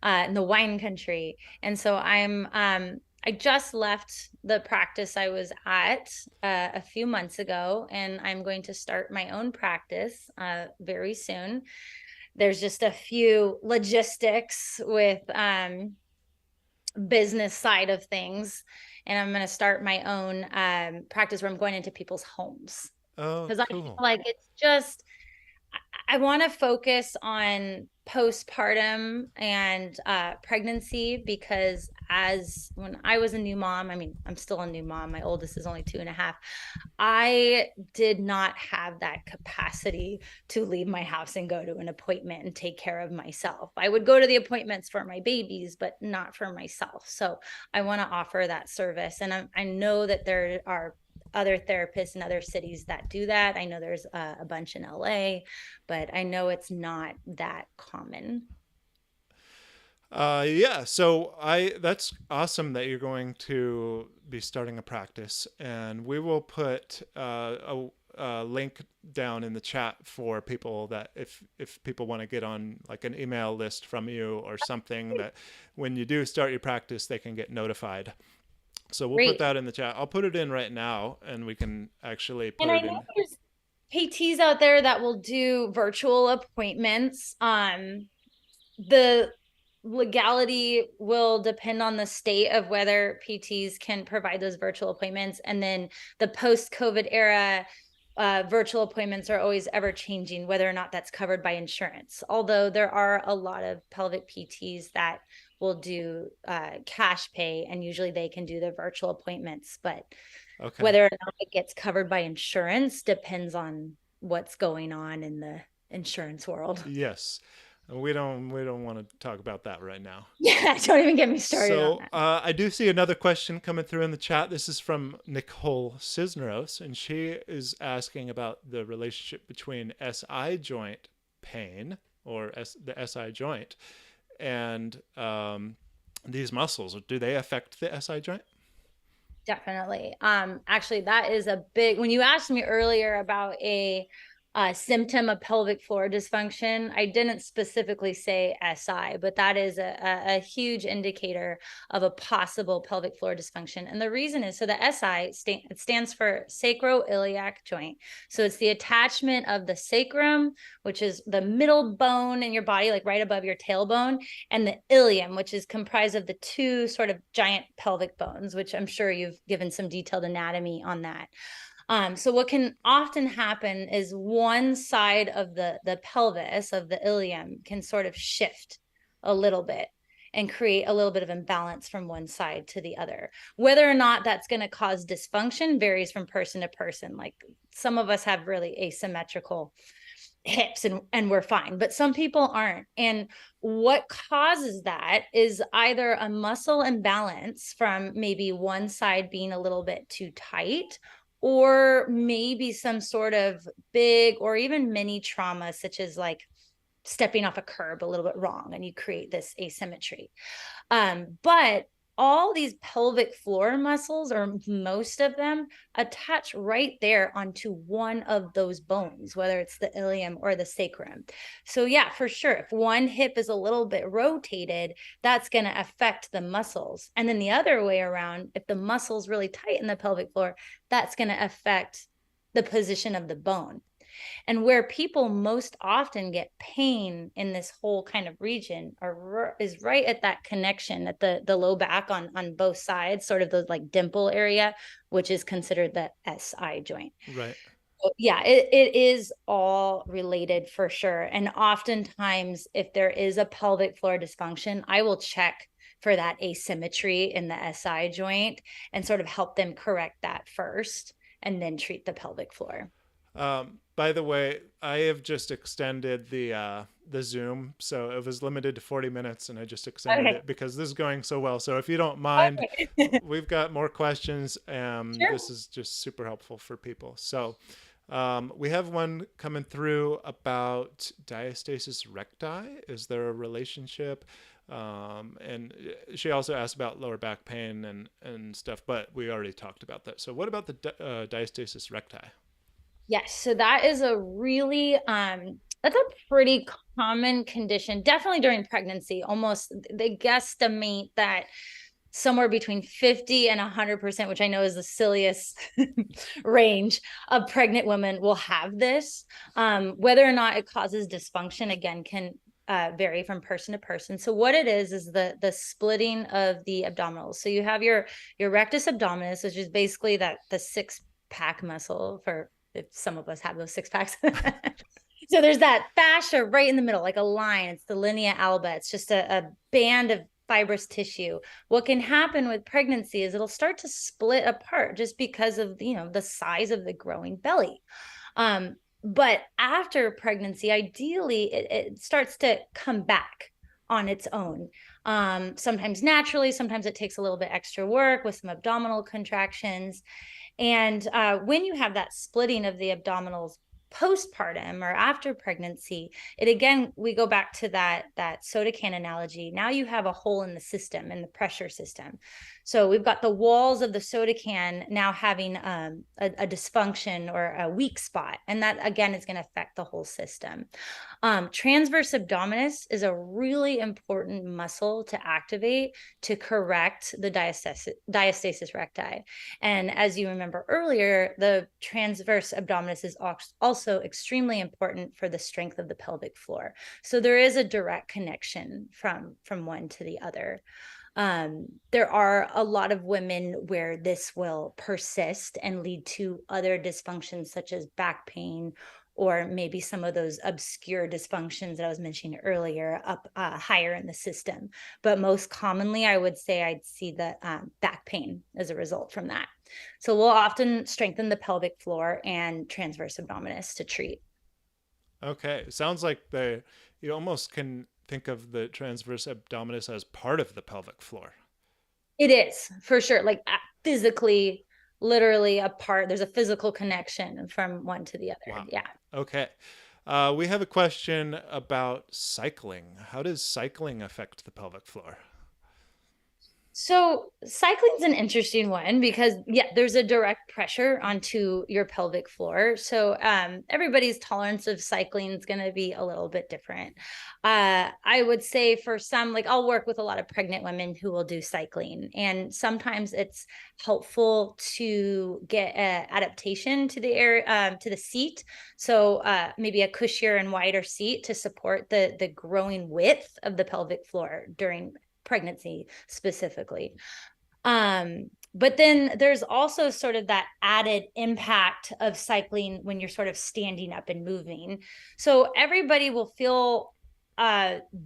Speaker 2: in the wine country. And so I I just left the practice I was at a few months ago, and I'm going to start my own practice very soon. There's just a few logistics with business side of things, and I'm going to start my own practice where I'm going into people's homes,
Speaker 1: Oh,
Speaker 2: because I feel
Speaker 1: cool.
Speaker 2: like it's just I want to focus on postpartum and pregnancy, because as when I was a new mom, I mean, I'm still a new mom. My oldest is only 2.5. I did not have that capacity to leave my house and go to an appointment and take care of myself. I would go to the appointments for my babies, but not for myself. So I want to offer that service. And I know that there are other therapists in other cities that do that. I know there's a bunch in LA, but I know it's not that common.
Speaker 1: Yeah, so I that's awesome that you're going to be starting a practice, and we will put a link down in the chat for people that if people want to get on like an email list from you or something, that when you do start your practice they can get notified. So we'll put
Speaker 2: Great.
Speaker 1: that in the chat. I'll put it in right now, and we can actually
Speaker 2: And
Speaker 1: put
Speaker 2: I
Speaker 1: it
Speaker 2: know
Speaker 1: in.
Speaker 2: there's PTs out there that will do virtual appointments. The legality will depend on the state of whether PTs can provide those virtual appointments. And then the post-COVID era virtual appointments are always ever changing, whether or not that's covered by insurance. Although there are a lot of pelvic PTs that will do cash pay, and usually they can do the virtual appointments. But
Speaker 1: Okay.
Speaker 2: whether or not it gets covered by insurance depends on what's going on in the insurance world.
Speaker 1: Yes. We don't want to talk about that right now.
Speaker 2: Yeah, don't even get me started on
Speaker 1: So
Speaker 2: that.
Speaker 1: I do see another question coming through in the chat. This is from Nicole Cisneros, and she is asking about the relationship between SI joint pain or the SI joint and these muscles. Do they affect the SI joint?
Speaker 2: Definitely. Actually, that is a big, when you asked me earlier about a symptom of pelvic floor dysfunction, I didn't specifically say SI, but that is a huge indicator of a possible pelvic floor dysfunction. And the reason is, so the SI it stands for sacroiliac joint. So it's the attachment of the sacrum, which is the middle bone in your body, like right above your tailbone, and the ilium, which is comprised of the two sort of giant pelvic bones, which I'm sure you've given some detailed anatomy on that. So what can often happen is one side of the pelvis of the ilium can sort of shift a little bit and create a little bit of imbalance from one side to the other. Whether or not that's going to cause dysfunction varies from person to person. Like some of us have really asymmetrical hips and we're fine, but some people aren't. And what causes that is either a muscle imbalance from maybe one side being a little bit too tight, or maybe some sort of big or even mini trauma, such as like stepping off a curb a little bit wrong, and you create this asymmetry. But all these pelvic floor muscles, or most of them, attach right there onto one of those bones, whether it's the ilium or the sacrum. So yeah, for sure, if one hip is a little bit rotated, that's going to affect the muscles. And then the other way around, if the muscle's really tight in the pelvic floor, that's going to affect the position of the bone. And where people most often get pain in this whole kind of region is right at that connection at the low back on both sides, sort of the like dimple area, which is considered the SI joint.
Speaker 1: Right.
Speaker 2: So yeah, it is all related for sure. And oftentimes, if there is a pelvic floor dysfunction, I will check for that asymmetry in the SI joint and sort of help them correct that first, and then treat the pelvic floor.
Speaker 1: By the way, I have just extended the Zoom, so it was limited to 40 minutes, and I just extended
Speaker 2: Okay.
Speaker 1: it because this is going so well. So if you don't mind,
Speaker 2: Okay.
Speaker 1: we've got more questions.
Speaker 2: Sure.
Speaker 1: This is just super helpful for people. So we have one coming through about diastasis recti. Is there a relationship? And she also asked about lower back pain and stuff, but we already talked about that. So what about the diastasis recti?
Speaker 2: Yes, so that is a really that's a pretty common condition, definitely during pregnancy. Almost they guesstimate that somewhere between 50 and 100%, which I know is the silliest range of pregnant women will have this. Whether or not it causes dysfunction, again, can vary from person to person. So what it is the splitting of the abdominals. So you have your rectus abdominis, which is basically the six pack muscle, for if some of us have those six packs. So there's that fascia right in the middle, like a line. It's the linea alba. It's just a band of fibrous tissue. What can happen with pregnancy is it'll start to split apart just because of, the size of the growing belly. But after pregnancy, ideally, it starts to come back on its own. Sometimes naturally, sometimes it takes a little bit extra work with some abdominal contractions. And when you have that splitting of the abdominals postpartum or after pregnancy, we go back to that soda can analogy. Now you have a hole in the system, in the pressure system. So we've got the walls of the soda can now having a dysfunction or a weak spot, and that again is going to affect the whole system. Transverse abdominis is a really important muscle to activate to correct the diastasis recti. And as you remember earlier, the transverse abdominis is also extremely important for the strength of the pelvic floor. So there is a direct connection from one to the other. There are a lot of women where this will persist and lead to other dysfunctions such as back pain, or maybe some of those obscure dysfunctions that I was mentioning earlier up higher in the system. But most commonly, I would say I'd see the back pain as a result from that. So we'll often strengthen the pelvic floor and transverse abdominis to treat.
Speaker 1: Okay. Sounds like you almost can think of the transverse abdominis as part of the pelvic floor.
Speaker 2: It is, for sure. Like physically, literally a part. There's a physical connection from one to the other.
Speaker 1: Wow.
Speaker 2: Yeah.
Speaker 1: Okay. We have a question about cycling. How does cycling affect the pelvic floor?
Speaker 2: So cycling's an interesting one because there's a direct pressure onto your pelvic floor. So everybody's tolerance of cycling is going to be a little bit different. I would say for some, like I'll work with a lot of pregnant women who will do cycling, and sometimes it's helpful to get adaptation to the air, to the seat. So maybe a cushier and wider seat to support the growing width of the pelvic floor during pregnancy specifically. But then there's also sort of that added impact of cycling when you're sort of standing up and moving. So everybody will feel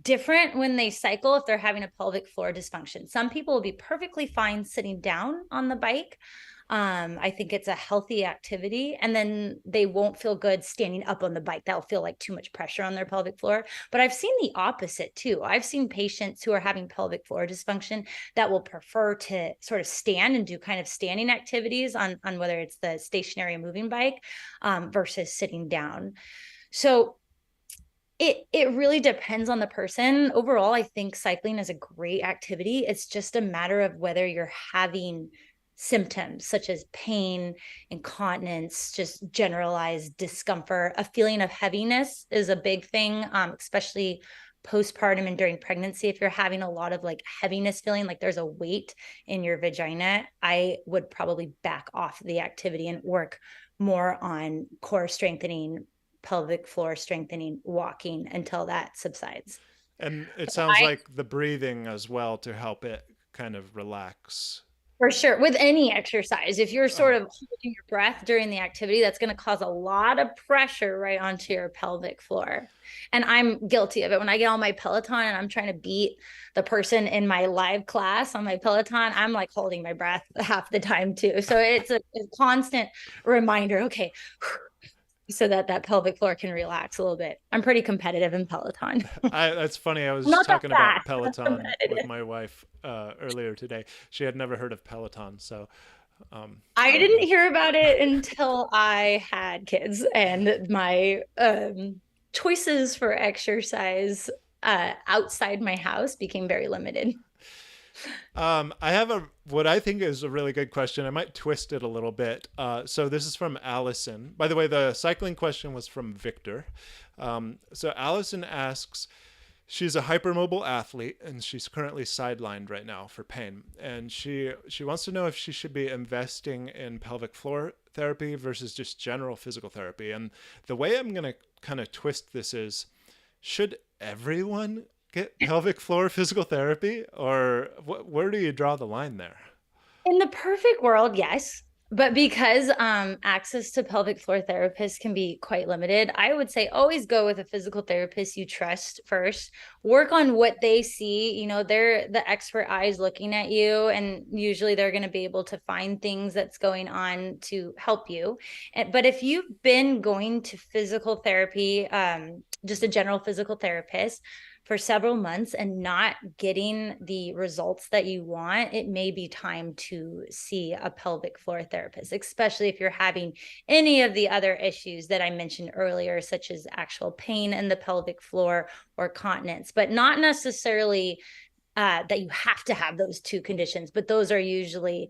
Speaker 2: different when they cycle if they're having a pelvic floor dysfunction. Some people will be perfectly fine sitting down on the bike. I think it's a healthy activity, and then they won't feel good standing up on the bike. That'll feel like too much pressure on their pelvic floor. But I've seen the opposite too. I've seen patients who are having pelvic floor dysfunction that will prefer to sort of stand and do kind of standing activities on whether it's the stationary moving bike versus sitting down. So it really depends on the person. Overall, I think cycling is a great activity. It's just a matter of whether you're having symptoms such as pain, incontinence, just generalized discomfort. A feeling of heaviness is a big thing, especially postpartum and during pregnancy. If you're having a lot of like heaviness feeling, like there's a weight in your vagina, I would probably back off the activity and work more on core strengthening, pelvic floor strengthening, walking until that subsides.
Speaker 1: And it sounds like the breathing as well to help it kind of relax.
Speaker 2: For sure. With any exercise, if you're sort of holding your breath during the activity, that's going to cause a lot of pressure right onto your pelvic floor. And I'm guilty of it. When I get on my Peloton and I'm trying to beat the person in my live class on my Peloton, I'm like holding my breath half the time too. So it's a constant reminder, okay, so that pelvic floor can relax a little bit. I'm pretty competitive in Peloton.
Speaker 1: That's funny. I was talking about Peloton with my wife earlier today. She had never heard of Peloton, so
Speaker 2: I didn't hear about it until I had kids, and my choices for exercise outside my house became very limited.
Speaker 1: I have what I think is a really good question. I might twist it a little bit. So this is from Allison. By the way, the cycling question was from Victor. So Allison asks, she's a hypermobile athlete and she's currently sidelined right now for pain. And she wants to know if she should be investing in pelvic floor therapy versus just general physical therapy. And the way I'm going to kind of twist this is, should everyone get pelvic floor physical therapy, or where do you draw the line there?
Speaker 2: In the perfect world, yes. But because access to pelvic floor therapists can be quite limited, I would say always go with a physical therapist you trust first. Work on what they see. You know, they're the expert eyes looking at you, and usually they're going to be able to find things that's going on to help you. But if you've been going to physical therapy, just a general physical therapist, for several months and not getting the results that you want, it may be time to see a pelvic floor therapist, especially if you're having any of the other issues that I mentioned earlier, such as actual pain in the pelvic floor or continence, but not necessarily that you have to have those two conditions, but those are usually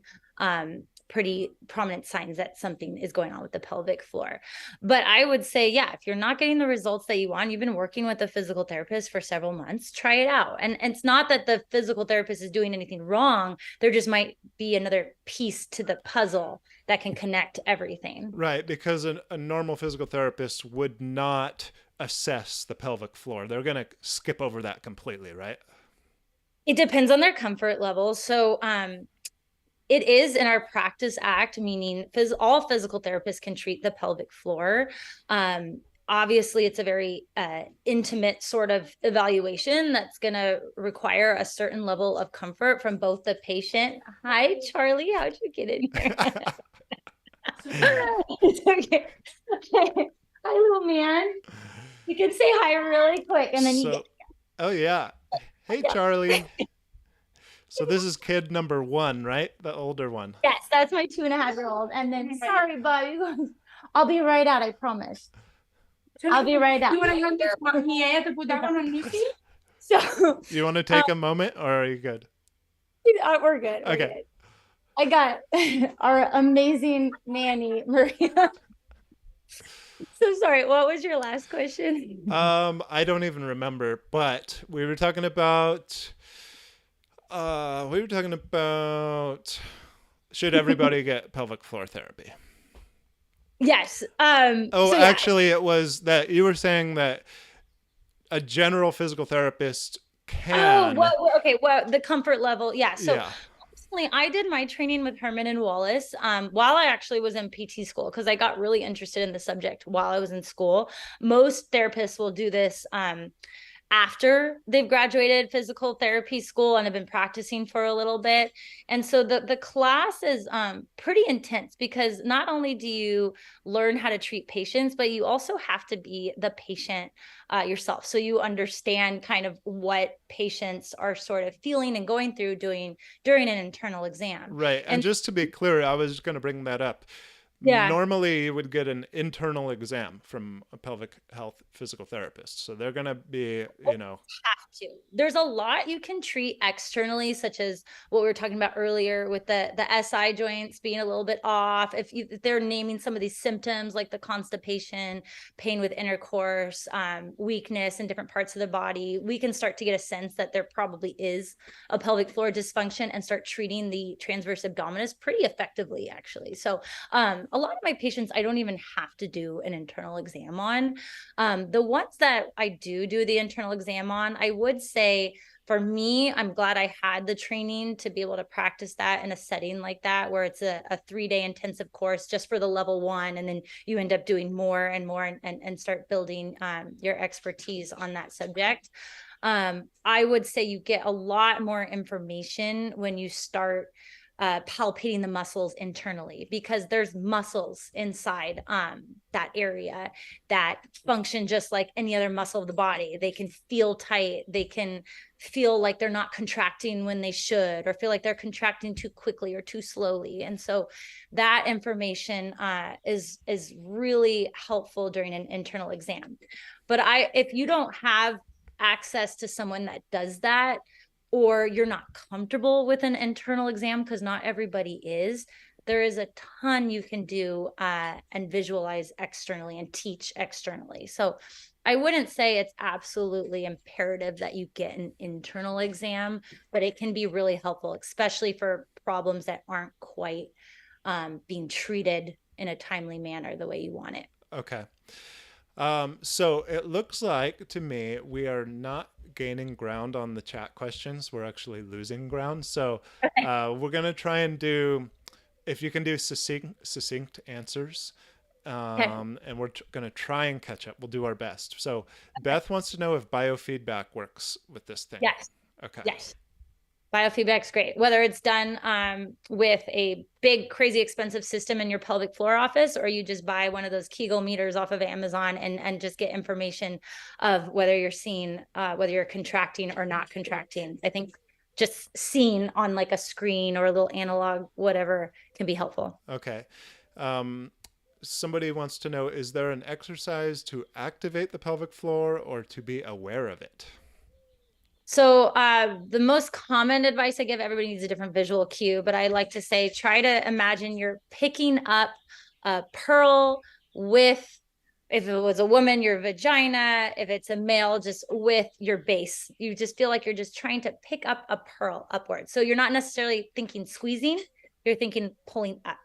Speaker 2: pretty prominent signs that something is going on with the pelvic floor. But I would say, yeah, if you're not getting the results that you want, you've been working with a physical therapist for several months, try it out. And it's not that the physical therapist is doing anything wrong. There just might be another piece to the puzzle that can connect everything.
Speaker 1: Right, because a normal physical therapist would not assess the pelvic floor. They're going to skip over that completely, right?
Speaker 2: It depends on their comfort level. So it is in our practice act, meaning all physical therapists can treat the pelvic floor. Obviously, it's a very intimate sort of evaluation that's going to require a certain level of comfort from both the patient. Hi, Charlie. How'd you get in here? It's okay. Hi, little man. You can say hi really quick, and then you get.
Speaker 1: Oh, yeah. Hey, Charlie. So this is kid number 1, right? The older one.
Speaker 2: Yes, that's my 2.5-year-old. And then, sorry, bud. I'll be right out, I promise. I'll be right out. You want to have this to put that one on me? So
Speaker 1: you want to take a moment, or are you good?
Speaker 2: We're good. We're
Speaker 1: okay.
Speaker 2: Good. I got our amazing nanny, Maria. So sorry, what was your last question?
Speaker 1: I don't even remember, but we were talking about should everybody get pelvic floor therapy?
Speaker 2: Yes.
Speaker 1: Actually, it was that you were saying that a general physical therapist can.
Speaker 2: Well, the comfort level. Yeah. So yeah. I did my training with Herman and Wallace while I actually was in PT school, because I got really interested in the subject while I was in school. Most therapists will do this after they've graduated physical therapy school and have been practicing for a little bit. And so the class is pretty intense, because not only do you learn how to treat patients, but you also have to be the patient yourself. So you understand kind of what patients are sort of feeling and going through during an internal exam.
Speaker 1: Right. And just to be clear, I was going to bring that up. Yeah. Normally, you would get an internal exam from a pelvic health physical therapist. So they're going to be,
Speaker 2: have to. There's a lot you can treat externally, such as what we were talking about earlier with the SI joints being a little bit off. If they're naming some of these symptoms like the constipation, pain with intercourse, weakness in different parts of the body, we can start to get a sense that there probably is a pelvic floor dysfunction and start treating the transverse abdominis pretty effectively, actually. So, a lot of my patients, I don't even have to do an internal exam on. The ones that I do the internal exam on, I would say for me, I'm glad I had the training to be able to practice that in a setting like that, where it's a 3-day intensive course just for the level 1. And then you end up doing more and more and start building your expertise on that subject. I would say you get a lot more information when you start palpating the muscles internally, because there's muscles inside that area that function just like any other muscle of the body. They can feel tight. They can feel like they're not contracting when they should, or feel like they're contracting too quickly or too slowly. And so that information is really helpful during an internal exam. But if you don't have access to someone that does that, or you're not comfortable with an internal exam, because not everybody is, there is a ton you can do and visualize externally and teach externally. So I wouldn't say it's absolutely imperative that you get an internal exam, but it can be really helpful, especially for problems that aren't quite being treated in a timely manner the way you want it.
Speaker 1: Okay. So it looks like to me we are not gaining ground on the chat questions. We're actually losing ground. So we're going to try and do, if you can do succinct answers,
Speaker 2: Okay.
Speaker 1: and we're going to try and catch up. We'll do our best. So Beth wants to know if biofeedback works with this thing.
Speaker 2: Yes.
Speaker 1: Okay.
Speaker 2: Yes. Biofeedback's great, whether it's done with a big, crazy expensive system in your pelvic floor office, or you just buy one of those Kegel meters off of Amazon and just get information of whether you're seeing, whether you're contracting or not contracting. I think just seeing on like a screen or a little analog, whatever, can be helpful.
Speaker 1: Okay. Somebody wants to know, is there an exercise to activate the pelvic floor or to be aware of it?
Speaker 2: So the most common advice I give, everybody needs a different visual cue, but I like to say, try to imagine you're picking up a pearl with, if it was a woman, your vagina, if it's a male, just with your base. You just feel like you're just trying to pick up a pearl upward. So you're not necessarily thinking squeezing, you're thinking pulling up.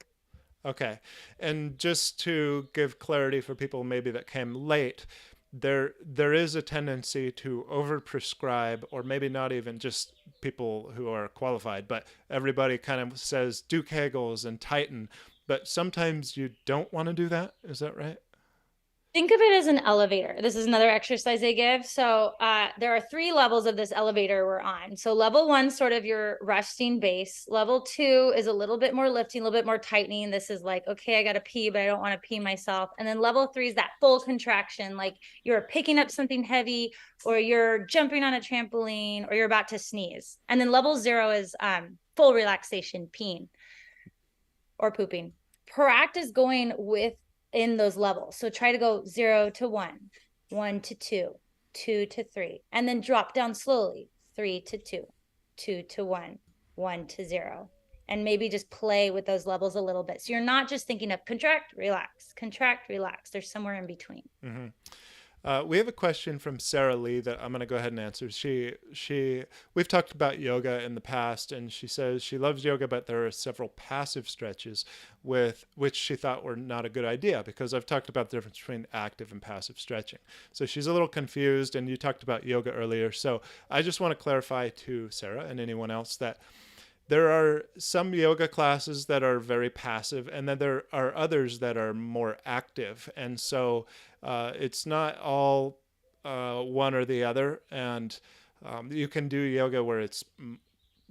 Speaker 1: Okay. And just to give clarity for people maybe that came late, there is a tendency to overprescribe, or maybe not even just people who are qualified, but everybody kind of says do Kegels and tighten, but sometimes you don't want to do that. Is that right?
Speaker 2: Think of it as an elevator. This is another exercise they give. So there are 3 levels of this elevator we're on. So level 1, sort of your resting base. Level 2 is a little bit more lifting, a little bit more tightening. This is like, okay, I got to pee, but I don't want to pee myself. And then level 3 is that full contraction, like you're picking up something heavy, or you're jumping on a trampoline, or you're about to sneeze. And then level 0 is full relaxation, peeing or pooping. Practice going with in those levels. So try to go 0 to 1, 1 to 2, 2 to 3, and then drop down slowly, 3 to 2, 2 to 1, 1 to 0. And maybe just play with those levels a little bit. So you're not just thinking of contract, relax. There's somewhere in between.
Speaker 1: Mm-hmm. We have a question from Sarah Lee that I'm going to go ahead and answer. We've talked about yoga in the past, and she says she loves yoga, but there are several passive stretches with which she thought were not a good idea, because I've talked about the difference between active and passive stretching. So she's a little confused, and you talked about yoga earlier. So I just want to clarify to Sarah and anyone else that there are some yoga classes that are very passive, and then there are others that are more active. And so it's not all one or the other. And you can do yoga where it's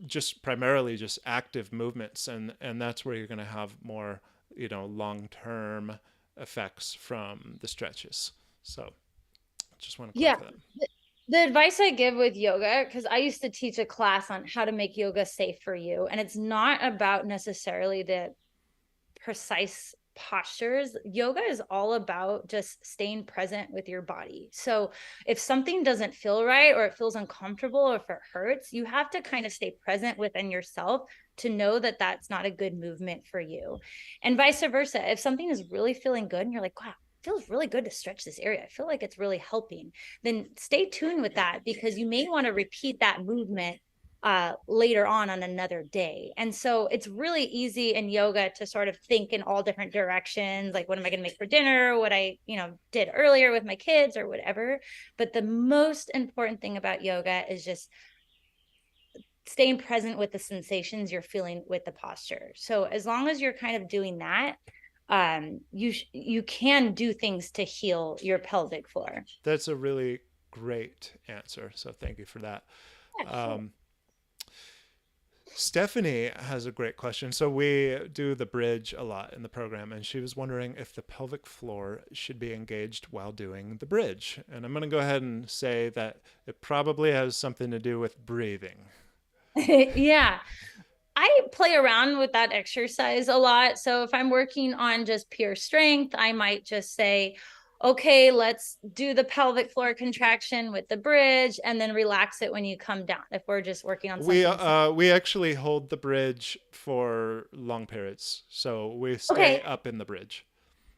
Speaker 1: just primarily just active movements, and that's where you're going to have more, long-term effects from the stretches. So just want to clarify that.
Speaker 2: The advice I give with yoga, because I used to teach a class on how to make yoga safe for you, and it's not about necessarily the precise postures. Yoga is all about just staying present with your body. So if something doesn't feel right, or it feels uncomfortable, or if it hurts, you have to kind of stay present within yourself to know that that's not a good movement for you. And vice versa. If something is really feeling good and you're like, wow, feels really good to stretch this area, I feel like it's really helping, then stay tuned with that, because you may want to repeat that movement later on another day. And so it's really easy in yoga to sort of think in all different directions, like what am I going to make for dinner, what I did earlier with my kids, or whatever. But the most important thing about yoga is just staying present with the sensations you're feeling with the posture. So as long as you're kind of doing that, you can do things to heal your pelvic floor.
Speaker 1: That's a really great answer. So thank you for that.
Speaker 2: Yeah,
Speaker 1: Stephanie has a great question. So we do the bridge a lot in the program, and she was wondering if the pelvic floor should be engaged while doing the bridge. And I'm going to go ahead and say that it probably has something to do with breathing.
Speaker 2: yeah. I play around with that exercise a lot. So if I'm working on just pure strength, I might just say, okay, let's do the pelvic floor contraction with the bridge and then relax it when you come down if we're just working on something simple.
Speaker 1: We actually hold the bridge for long periods, so we stay
Speaker 2: Okay,
Speaker 1: up in the bridge.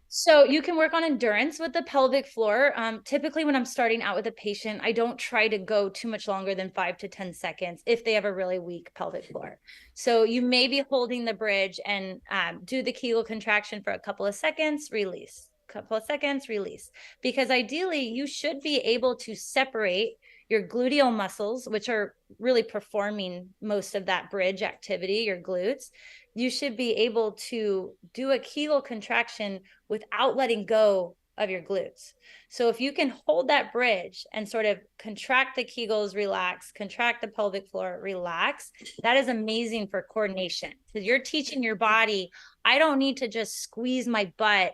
Speaker 2: so you can work on endurance with the pelvic floor. Typically, when I'm starting out with a patient, I don't try to go too much longer than 5 to 10 seconds if they have a really weak pelvic floor. So you may be holding the bridge and do the Kegel contraction for a couple of seconds, release, couple of seconds, release. Because ideally, you should be able to separate your gluteal muscles, which are really performing most of that bridge activity, your glutes. You should be able to do a Kegel contraction without letting go of your glutes. So if you can hold that bridge and sort of contract the Kegels, relax, contract the pelvic floor, relax, that is amazing for coordination. Because you're teaching your body, I don't need to just squeeze my butt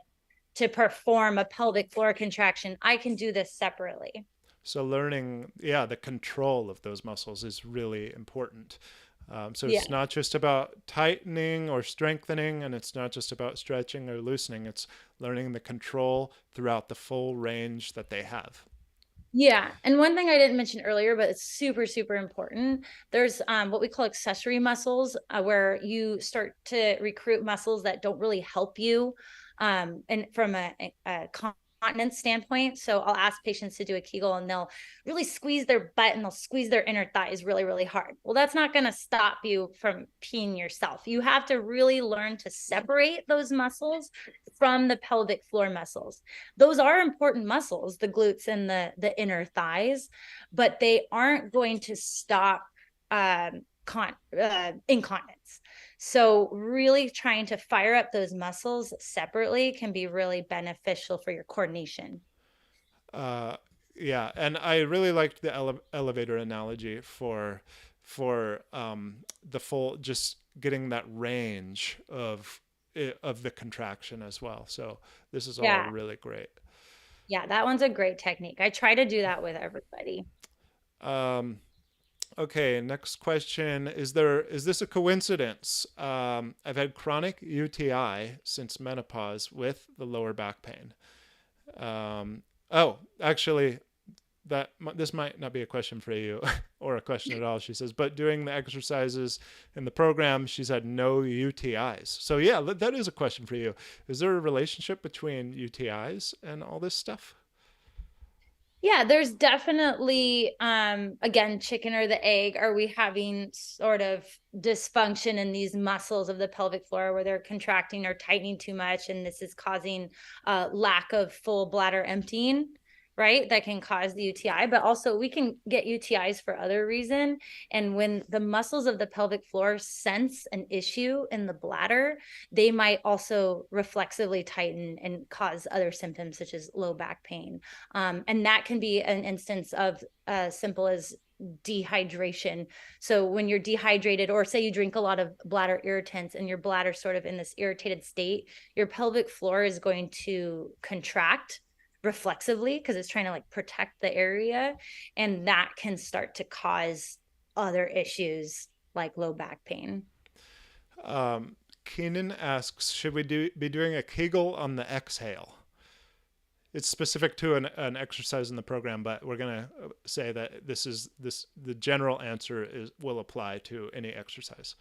Speaker 2: to perform a pelvic floor contraction. I can do this separately.
Speaker 1: So learning, yeah, the control of those muscles is really important. So
Speaker 2: Yeah.
Speaker 1: it's not just about tightening or strengthening, and it's not just about stretching or loosening. It's learning the control throughout the full range that they have.
Speaker 2: Yeah. And one thing I didn't mention earlier, but it's super, super important. There's what we call accessory muscles, where you start to recruit muscles that don't really help you and from a continence standpoint. So I'll ask patients to do a Kegel and they'll really squeeze their butt and they'll squeeze their inner thighs really, really hard. Well, that's not going to stop you from peeing yourself. You have to really learn to separate those muscles from the pelvic floor muscles. Those are important muscles, the glutes and the inner thighs, but they aren't going to stop incontinence. So really trying to fire up those muscles separately can be really beneficial for your coordination.
Speaker 1: Uh, yeah, and I really liked the elevator analogy for the full, just getting that range of the contraction as well. So this is all
Speaker 2: Yeah.
Speaker 1: really great.
Speaker 2: Yeah, that one's a great technique. I try to do that with everybody.
Speaker 1: Um, okay, next question: is this a coincidence? I've had chronic UTI since menopause with the lower back pain. Oh, actually, this might not be a question for you or a question at all. She says, but doing the exercises in the program, she's had no UTIs. So yeah, that is a question for you. Is there a relationship between UTIs and all this stuff?
Speaker 2: Yeah, there's definitely again, chicken or the egg. Are we having sort of dysfunction in these muscles of the pelvic floor where they're contracting or tightening too much, and this is causing lack of full bladder emptying, right? That can cause the UTI, but also we can get UTIs for other reason. And when the muscles of the pelvic floor sense an issue in the bladder, they might also reflexively tighten and cause other symptoms such as low back pain. And that can be an instance of simple as dehydration. So when you're dehydrated, or say you drink a lot of bladder irritants and your bladder sort of in this irritated state, your pelvic floor is going to contract reflexively because it's trying to like protect the area, and that can start to cause other issues like low back pain.
Speaker 1: Keenan asks, should we be doing a Kegel on the exhale? It's specific to an exercise in the program, but we're going to say that the general answer will apply to any exercise.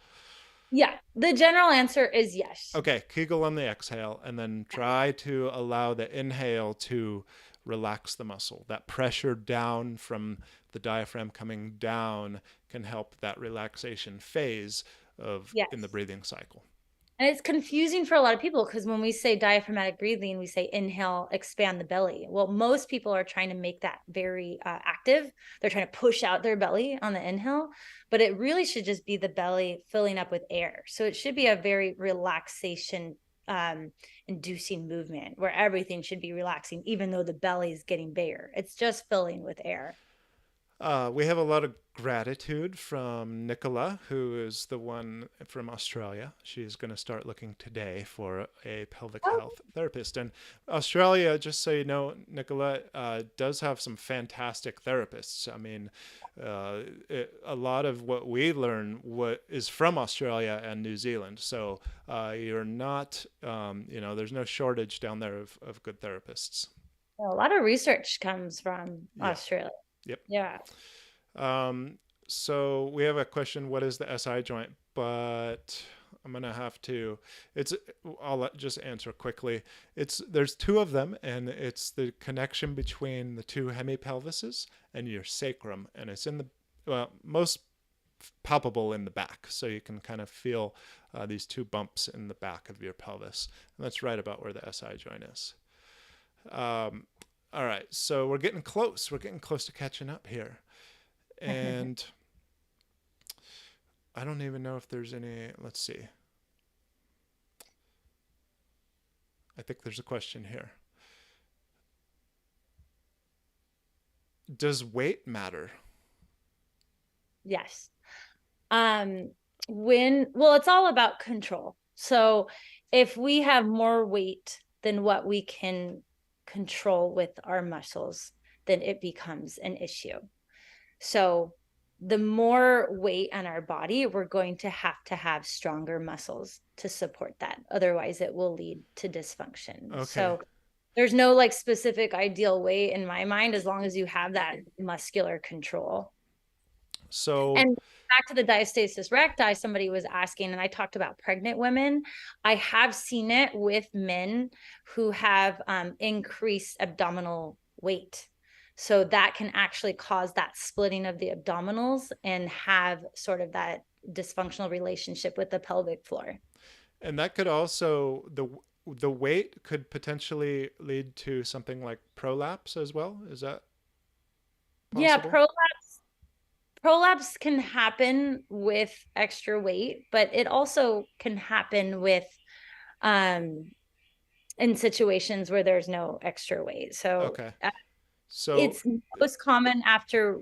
Speaker 2: Yeah, the general answer is yes.
Speaker 1: Okay, Kegel on the exhale, and then try to allow the inhale to relax the muscle. That pressure down from the diaphragm coming down can help that relaxation phase of in the
Speaker 2: Yes.
Speaker 1: breathing cycle.
Speaker 2: And it's confusing for a lot of people because when we say diaphragmatic breathing, we say inhale, expand the belly. Well, most people are trying to make that very active. They're trying to push out their belly on the inhale, but it really should just be the belly filling up with air. So it should be a very relaxation inducing movement where everything should be relaxing, even though the belly is getting bigger. It's just filling with air.
Speaker 1: We have a lot of gratitude from Nicola, who is the one from Australia. She's going to start looking today for a pelvic
Speaker 2: Oh,
Speaker 1: health therapist. And Australia, just so you know, Nicola, does have some fantastic therapists. I mean, a lot of what we learn is from Australia and New Zealand. So you're not, there's no shortage down there of good therapists.
Speaker 2: A lot of research comes from
Speaker 1: Yeah.
Speaker 2: Australia.
Speaker 1: Yep.
Speaker 2: Yeah.
Speaker 1: Um, so we have a question, what is the SI joint? But I'm gonna have to. It's. Just answer quickly. There's two of them, and it's the connection between the two hemipelvises and your sacrum, and it's in the most palpable in the back, so you can kind of feel these two bumps in the back of your pelvis, and that's right about where the SI joint is. Um, all right, so we're getting close. We're getting close to catching up here, and I don't even know if there's any. Let's see. I think there's a question here. Does weight matter?
Speaker 2: Yes. Well, it's all about control. So if we have more weight than what we can control with our muscles, then it becomes an issue. So the more weight on our body, we're going to have stronger muscles to support that. Otherwise, it will lead to dysfunction.
Speaker 1: Okay.
Speaker 2: So there's no like specific ideal weight in my mind, as long as you have that muscular control.
Speaker 1: So,
Speaker 2: And back to the diastasis recti, somebody was asking, and I talked about pregnant women. I have seen it with men who have increased abdominal weight. So that can actually cause that splitting of the abdominals and have sort of that dysfunctional relationship with the pelvic floor.
Speaker 1: and that could also the weight could potentially lead to something like prolapse as well. Is that
Speaker 2: Yeah,
Speaker 1: possible?
Speaker 2: prolapse can happen with extra weight, but it also can happen with in situations where there's no extra weight. So
Speaker 1: Okay. So
Speaker 2: it's most common after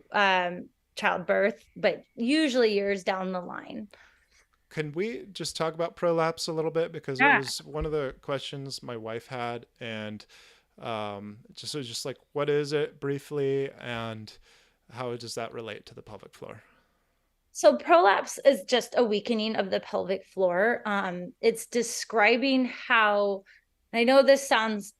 Speaker 2: childbirth, but usually years down the line.
Speaker 1: can we just talk about prolapse a little bit, because it
Speaker 2: Yeah.
Speaker 1: was one of the questions my wife had, and just like, what is it briefly, and how does that relate to the pelvic floor?
Speaker 2: So prolapse is just a weakening of the pelvic floor. It's describing how, I know this sounds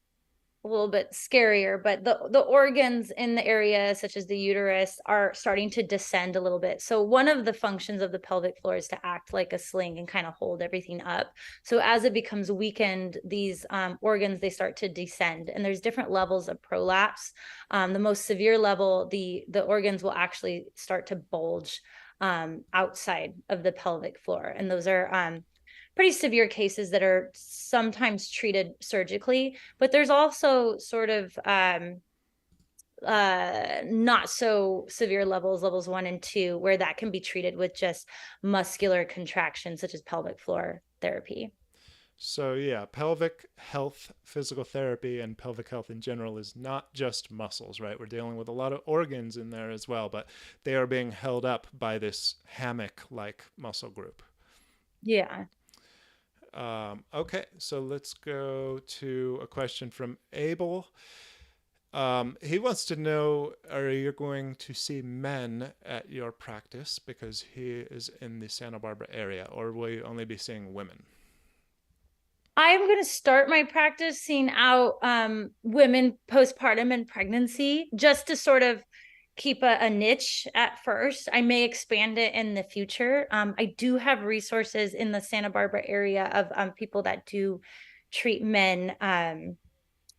Speaker 2: a little bit scarier, but the organs in the area, such as the uterus, are starting to descend a little bit. So one of the functions of the pelvic floor is to act like a sling and kind of hold everything up. So as it becomes weakened, these organs, they start to descend, and there's different levels of prolapse. The most severe level, the organs will actually start to bulge outside of the pelvic floor, and those are pretty severe cases that are sometimes treated surgically, but there's also sort of not so severe levels 1 and 2, where that can be treated with just muscular contraction, such as pelvic floor therapy.
Speaker 1: So yeah, pelvic health physical therapy and pelvic health in general is not just muscles, right? We're dealing with a lot of organs in there as well, but they are being held up by this hammock-like muscle group.
Speaker 2: Yeah.
Speaker 1: Okay, so let's go to a question from Abel. He wants to know, are you going to see men at your practice because he is in the Santa Barbara area, or will you only be seeing women?
Speaker 2: I'm going to start my practice seeing out women postpartum and pregnancy, just to sort of keep a niche at first. I may expand it in the future. I do have resources in the Santa Barbara area of people that do treat men.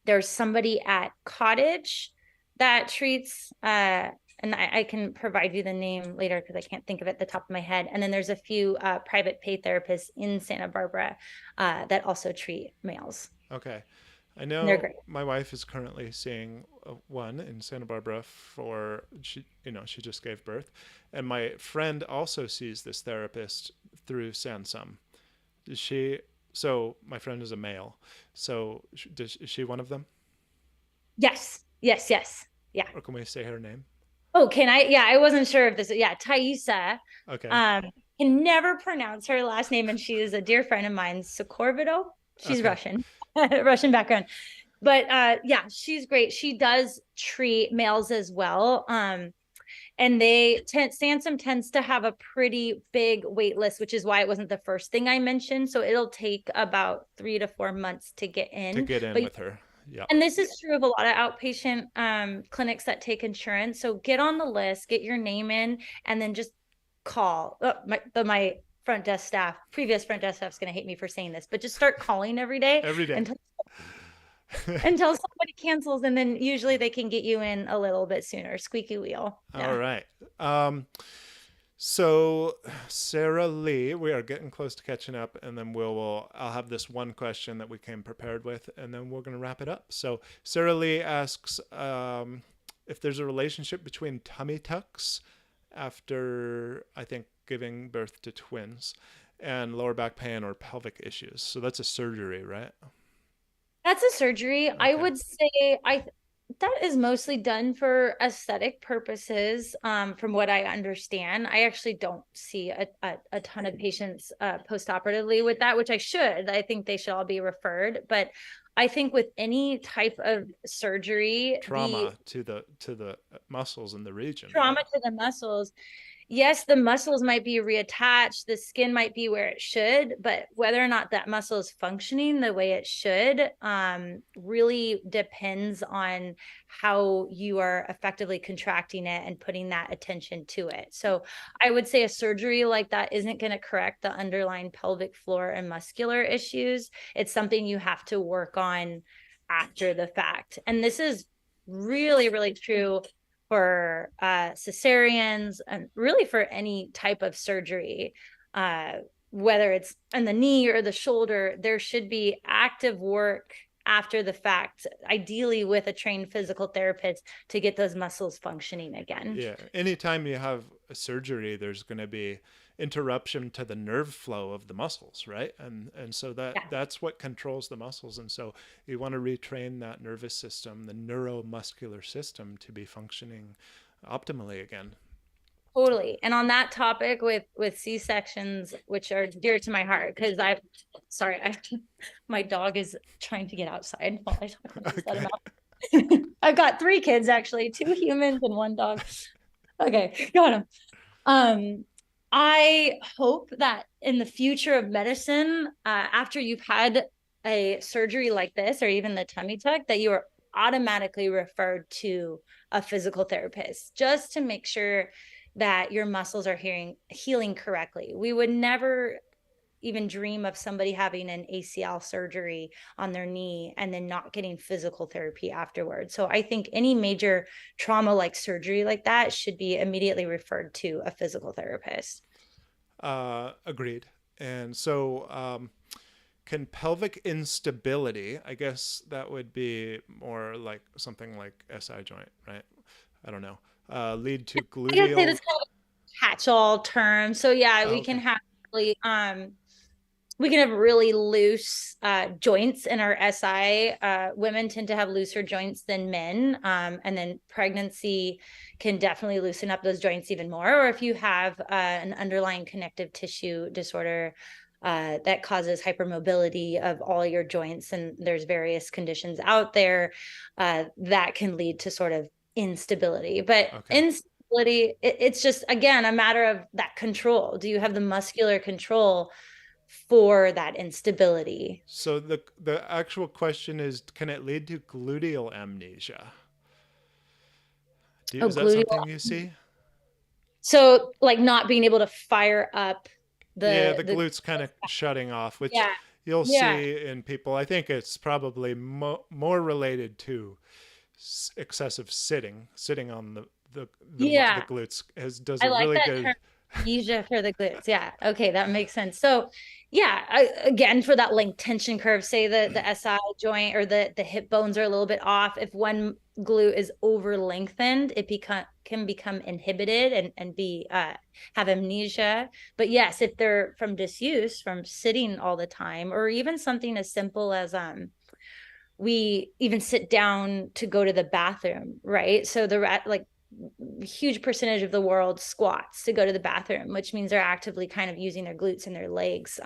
Speaker 2: There's somebody at Cottage that treats, and I can provide you the name later because I can't think of it at the top of my head. And then there's a few private pay therapists in Santa Barbara that also treat males.
Speaker 1: Okay. I
Speaker 2: They're
Speaker 1: know
Speaker 2: great.
Speaker 1: my wife is currently seeing one in Santa Barbara for she just gave birth, and my friend also sees this therapist through Sansum. Is she? So my friend is a male. So is she one of them?
Speaker 2: Yes, yes, yes. Yeah.
Speaker 1: Or can we say her name?
Speaker 2: Oh, can I? Yeah, I wasn't sure if this. Yeah, Thaisa.
Speaker 1: Okay.
Speaker 2: Um, can never pronounce her last name, and she is a dear friend of mine, Sokorvido. She's
Speaker 1: Okay.
Speaker 2: Russian, Russian background. But yeah, she's great. She does treat males as well. And Sansum tends to have a pretty big wait list, which is why it wasn't the first thing I mentioned. So it'll take about 3 to 4 months to get
Speaker 1: To
Speaker 2: in.
Speaker 1: get in
Speaker 2: But
Speaker 1: with her. Yeah.
Speaker 2: And this is true of a lot of outpatient clinics that take insurance. So get on the list, get your name in, and then just call. My front desk staff, previous front desk staff is going to hate me for saying this, but just start calling every day
Speaker 1: Every day.
Speaker 2: until somebody cancels, and then usually they can get you in a little bit sooner. Squeaky wheel.
Speaker 1: All
Speaker 2: Yeah.
Speaker 1: right. So Sarah Lee, we are getting close to catching up, and then I'll have this one question that we came prepared with, and then we're going to wrap it up. So Sarah Lee asks if there's a relationship between tummy tucks after, I think, giving birth to twins and lower back pain or pelvic issues. So that's a surgery, right?
Speaker 2: That's a surgery. I
Speaker 1: Okay.
Speaker 2: would say that is mostly done for aesthetic purposes, from what I understand. I actually don't see a ton of patients post-operatively with that, which I should. I think they should all be referred. But I think with any type of surgery, the
Speaker 1: Trauma to the muscles in the region, right?
Speaker 2: trauma to the muscles, yes, the muscles might be reattached, the skin might be where it should, but whether or not that muscle is functioning the way it should really depends on how you are effectively contracting it and putting that attention to it. So I would say a surgery like that isn't going to correct the underlying pelvic floor and muscular issues. It's something you have to work on after the fact. And this is really, really true for cesareans and really for any type of surgery, whether it's in the knee or the shoulder. There should be active work after the fact, ideally with a trained physical therapist, to get those muscles functioning again.
Speaker 1: Yeah. Anytime you have a surgery, there's going to be interruption to the nerve flow of the muscles, right? And so
Speaker 2: Yeah.
Speaker 1: that's what controls the muscles. And so you want to retrain that nervous system, the neuromuscular system, to be functioning optimally again.
Speaker 2: Totally. And on that topic with C-sections, which are dear to my heart, because my dog is trying to get outside while I talk. Just let him out. I've got 3 kids, actually, 2 humans and 1 dog. Okay, got him. I hope that in the future of medicine, after you've had a surgery like this, or even the tummy tuck, that you are automatically referred to a physical therapist, just to make sure that your muscles are healing correctly. We would never even dream of somebody having an ACL surgery on their knee and then not getting physical therapy afterwards. So I think any major trauma like surgery like that should be immediately referred to a physical therapist.
Speaker 1: Agreed. And so can pelvic instability, I guess that would be more like something like SI joint, right? I don't know. Lead to
Speaker 2: I gotta say,
Speaker 1: gluteal.
Speaker 2: this kind of catch-all term. So yeah,
Speaker 1: Oh, okay.
Speaker 2: we can have really loose joints in our SI. Women tend to have looser joints than men. And then pregnancy can definitely loosen up those joints even more. Or if you have an underlying connective tissue disorder that causes hypermobility of all your joints, and there's various conditions out there that can lead to sort of instability. But
Speaker 1: Okay.
Speaker 2: instability, it's just, again, a matter of that control. Do you have the muscular control for that instability?
Speaker 1: So the actual question is, can it lead to gluteal amnesia?
Speaker 2: Oh,
Speaker 1: Is that
Speaker 2: gluteal.
Speaker 1: something you see?
Speaker 2: So like not being able to fire up
Speaker 1: Yeah, the
Speaker 2: the
Speaker 1: glutes kind of shutting off, which
Speaker 2: yeah.
Speaker 1: you'll
Speaker 2: Yeah.
Speaker 1: see in people. I think it's probably more related to excessive sitting on the
Speaker 2: Yeah.
Speaker 1: glutes does
Speaker 2: I
Speaker 1: a
Speaker 2: like
Speaker 1: really
Speaker 2: that
Speaker 1: good.
Speaker 2: term, amnesia for the glutes. Yeah. Okay. That makes sense. So yeah, again, for that length tension curve, say the SI joint or the hip bones are a little bit off. If one glute is over lengthened, it can become inhibited and be have amnesia. But yes, if they're from disuse, from sitting all the time, or even something as simple as we even sit down to go to the bathroom, right? So like huge percentage of the world squats to go to the bathroom, which means they're actively kind of using their glutes and their legs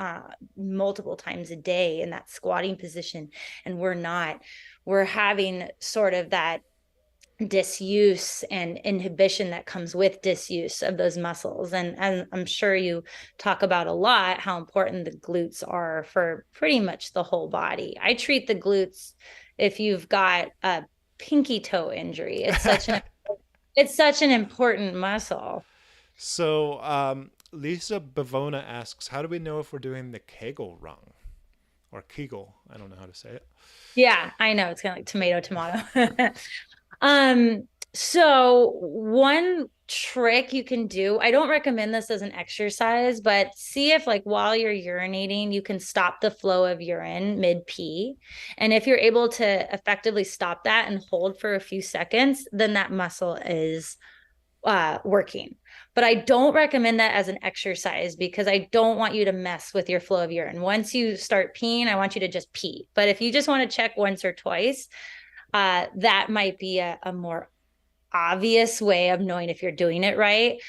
Speaker 2: multiple times a day in that squatting position. And we're not. We're having sort of that disuse and inhibition that comes with disuse of those muscles. And I'm sure you talk about a lot how important the glutes are for pretty much the whole body. I treat the glutes if you've got a pinky toe injury. It's such an important muscle.
Speaker 1: So, Lisa Bavona asks, how do we know if we're doing the Kegel wrong or Kegel? I don't know how to say it.
Speaker 2: Yeah, I know it's kind of like tomato, tomato. Um, so one trick you can do, I don't recommend this as an exercise, but see if like while you're urinating, you can stop the flow of urine mid pee. And if you're able to effectively stop that and hold for a few seconds, then that muscle is working. But I don't recommend that as an exercise because I don't want you to mess with your flow of urine. Once you start peeing, I want you to just pee. But if you just want to check once or twice, that might be a more obvious way of knowing if you're doing it right.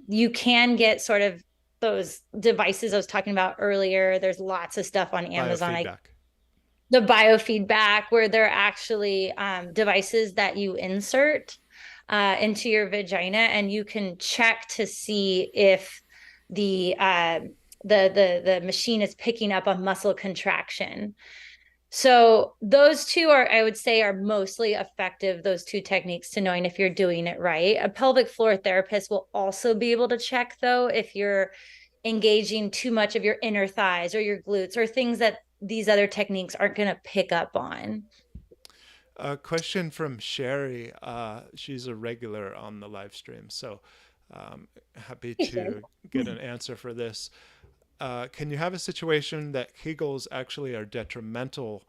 Speaker 2: You can get sort of those devices I was talking about earlier. There's lots of stuff on Amazon.
Speaker 1: Biofeedback.
Speaker 2: The biofeedback, where they're actually devices that you insert into your vagina, and you can check to see if the machine is picking up a muscle contraction. So those two are, I would say, are mostly effective, those two techniques to knowing if you're doing it right. A pelvic floor therapist will also be able to check, though, if you're engaging too much of your inner thighs or your glutes or things that these other techniques aren't going to pick up on.
Speaker 1: A question from Sherry. She's a regular on the live stream, so happy to get an answer for this. Can you have a situation that Kegels actually are detrimental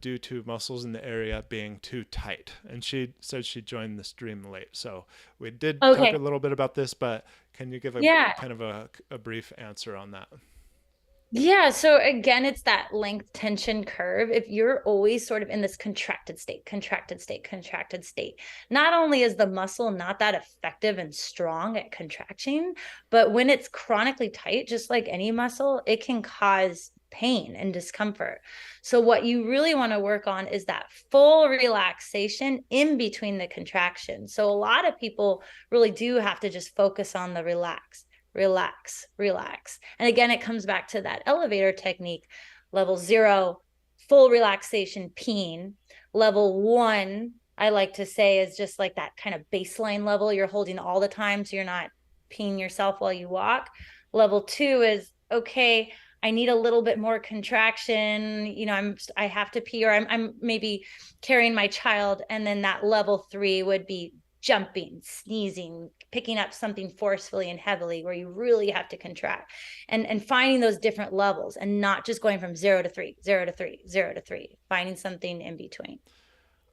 Speaker 1: due to muscles in the area being too tight? And she said she joined the stream late, so we did talk
Speaker 2: Okay.
Speaker 1: a little bit about this, but can you give a
Speaker 2: Yeah.
Speaker 1: kind of a brief answer on that?
Speaker 2: Yeah. So again, it's that length tension curve. If you're always sort of in this contracted state, contracted state, contracted state, not only is the muscle not that effective and strong at contracting, but when it's chronically tight, just like any muscle, it can cause pain and discomfort. So what you really want to work on is that full relaxation in between the contractions. So a lot of people really do have to just focus on the relax, relax, relax. And again, it comes back to that elevator technique. Level 0, full relaxation, peeing. Level 1, I like to say, is just like that kind of baseline level you're holding all the time, so you're not peeing yourself while you walk. Level 2 is, okay, I need a little bit more contraction. I have to pee, or I'm maybe carrying my child. And then that level 3 would be jumping, sneezing, picking up something forcefully and heavily, where you really have to contract, and finding those different levels and not just going from 0 to 3, 0 to 3, 0 to 3, finding something in between.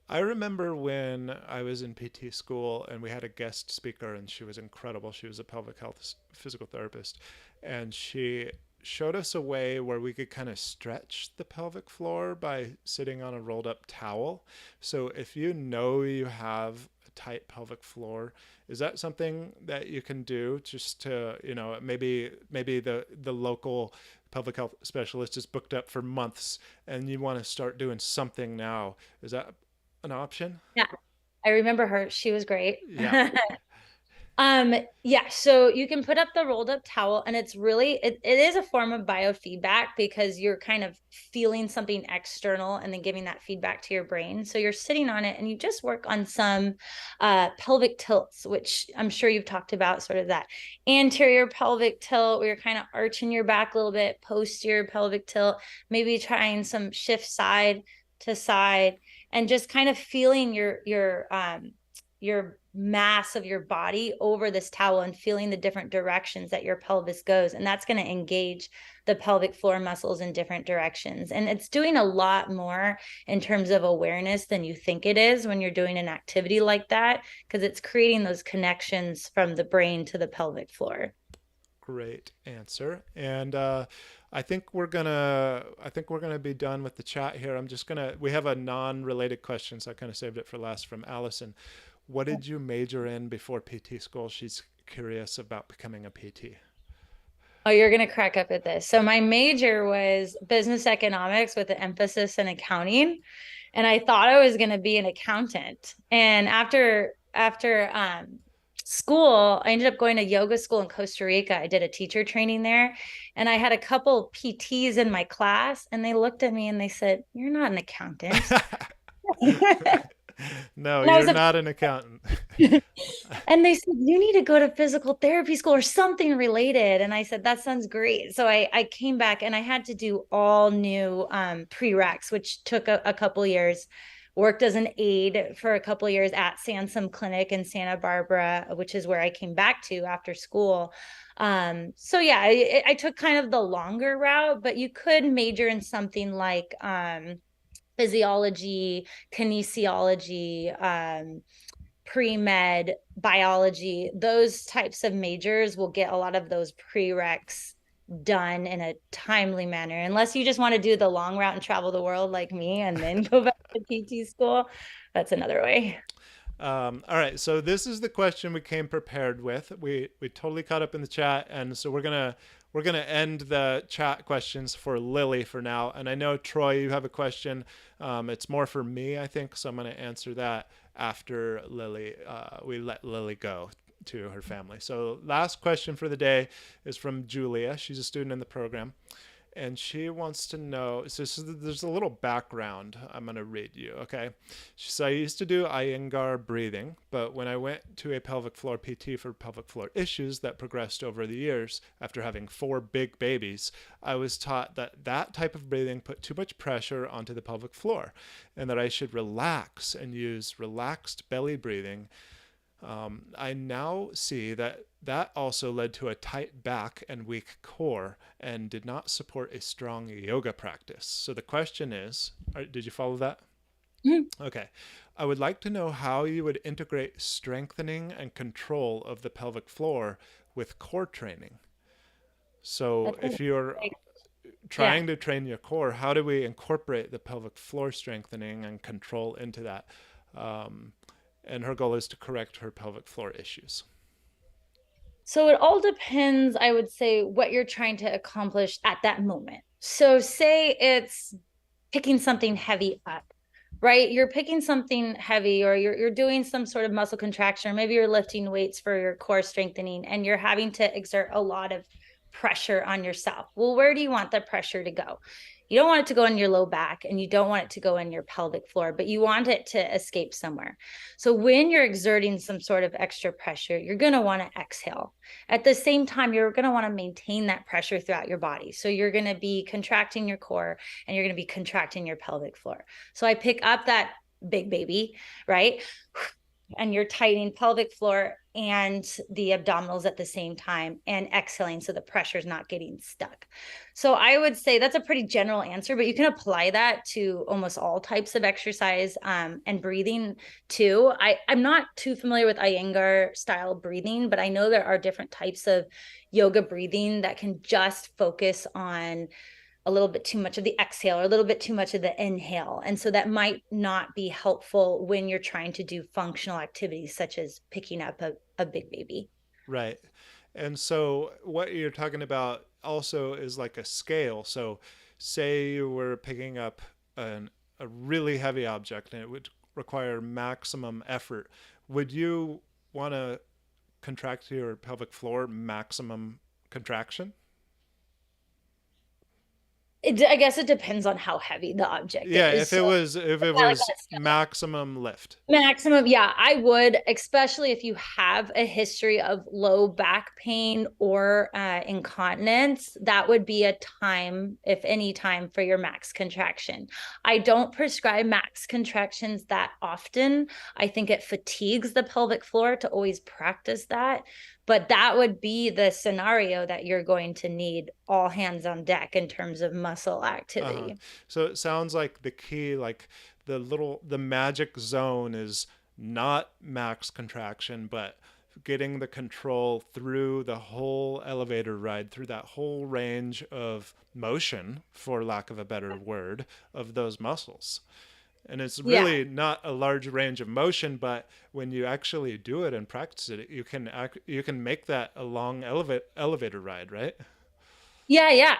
Speaker 1: I remember when I was in PT school and we had a guest speaker, and she was incredible. She was a pelvic health physical therapist, and she showed us a way where we could kind of stretch the pelvic floor by sitting on a rolled up towel. So if you know you have a tight pelvic floor, is that something that you can do just to, maybe the local pelvic health specialist is booked up for months and you want to start doing something now? Is that an option?
Speaker 2: Yeah, I remember her. She was great.
Speaker 1: Yeah.
Speaker 2: Yeah, so you can put up the rolled up towel, and it's really it is a form of biofeedback because you're kind of feeling something external and then giving that feedback to your brain. So you're sitting on it and you just work on some pelvic tilts, which I'm sure you've talked about, sort of that anterior pelvic tilt where you're kind of arching your back a little bit, posterior pelvic tilt, maybe trying some shift side to side, and just kind of feeling your mass of your body over this towel and feeling the different directions that your pelvis goes. And that's going to engage the pelvic floor muscles in different directions. And it's doing a lot more in terms of awareness than you think it is when you're doing an activity like that, because it's creating those connections from the brain to the pelvic floor.
Speaker 1: Great answer. And I think we're gonna be done with the chat here. We have a non-related question, so I kind of saved it for last, from Allison. What did you major in before PT school? She's curious about becoming a PT.
Speaker 2: Oh, you're going to crack up at this. So my major was business economics with an emphasis in accounting. And I thought I was going to be an accountant. And after school, I ended up going to yoga school in Costa Rica. I did a teacher training there, and I had a couple PTs in my class, and they looked at me and they said, "You're not an accountant."
Speaker 1: No,
Speaker 2: And I
Speaker 1: you're
Speaker 2: was
Speaker 1: not an accountant.
Speaker 2: and they said, "You need to go to physical therapy school or something related." And I said, "That sounds great." So I came back and I had to do all new prereqs, which took a couple years. Worked as an aide for a couple years at Sansum Clinic in Santa Barbara, which is where I came back to after school. So yeah, I took kind of the longer route, but you could major in something like physiology, kinesiology, pre-med, biology. Those types of majors will get a lot of those prereqs done in a timely manner, unless you just want to do the long route and travel the world like me and then go back to PT school. That's another way.
Speaker 1: All right, so this is the question we came prepared with. We totally caught up in the chat, and so we're gonna end the chat questions for Lily for now. And I know Troy, you have a question. It's more for me, I think, so I'm gonna answer that after Lily. We let Lily go to her family. So last question for the day is from Julia. She's a student in the program, and she wants to know. So there's a little background I'm going to read you. Okay. She said, I used to do Iyengar breathing, but when I went to a pelvic floor PT for pelvic floor issues that progressed over the years after having 4 big babies, I was taught that that type of breathing put too much pressure onto the pelvic floor and that I should relax and use relaxed belly breathing. I now see that that also led to a tight back and weak core and did not support a strong yoga practice. So the question is, did you follow that?
Speaker 2: Mhm.
Speaker 1: Okay. I would like to know how you would integrate strengthening and control of the pelvic floor with core training. So
Speaker 2: That's
Speaker 1: if you're
Speaker 2: like, yeah.
Speaker 1: trying to train your core, how do we incorporate the pelvic floor strengthening and control into that? Um, and her goal is to correct her pelvic floor issues.
Speaker 2: So it all depends, I would say, what you're trying to accomplish at that moment. So say it's picking something heavy up, right? You're picking something heavy, or you're doing some sort of muscle contraction, or maybe you're lifting weights for your core strengthening and you're having to exert a lot of pressure on yourself. Well, where do you want the pressure to go? You don't want it to go in your low back and you don't want it to go in your pelvic floor, but you want it to escape somewhere. So when you're exerting some sort of extra pressure, you're going to want to exhale. At the same time, you're going to want to maintain that pressure throughout your body. So you're going to be contracting your core and you're going to be contracting your pelvic floor. So I pick up that big baby, right? And you're tightening pelvic floor and the abdominals at the same time and exhaling so the pressure is not getting stuck. So I would say that's a pretty general answer, but you can apply that to almost all types of exercise and breathing too. I'm not too familiar with Iyengar style breathing, but I know there are different types of yoga breathing that can just focus on a little bit too much of the exhale or a little bit too much of the inhale. And so that might not be helpful when you're trying to do functional activities such as picking up a big baby.
Speaker 1: Right. And so what you're talking about also is like a scale. So say you were picking up a really heavy object and it would require maximum effort. Would you want to contract your pelvic floor maximum contraction?
Speaker 2: I guess it depends on how heavy the object
Speaker 1: Yeah,
Speaker 2: is.
Speaker 1: if it
Speaker 2: So
Speaker 1: was if it
Speaker 2: like
Speaker 1: was maximum lift.
Speaker 2: maximum, yeah, I would, especially if you have a history of low back pain or incontinence. That would be a time, if any time, for your max contraction. I don't prescribe max contractions that often. I think it fatigues the pelvic floor to always practice that. But that would be the scenario that you're going to need all hands on deck in terms of muscle
Speaker 1: Uh-huh.
Speaker 2: activity.
Speaker 1: So it sounds like the key, like the magic zone is not max contraction, but getting the control through the whole elevator ride, through that whole range of motion, for lack of a better word, of those muscles. And it's
Speaker 2: Yeah.
Speaker 1: really not a large range of motion, but when you actually do it and practice it, you can make that a long elevator ride, right?
Speaker 2: Yeah.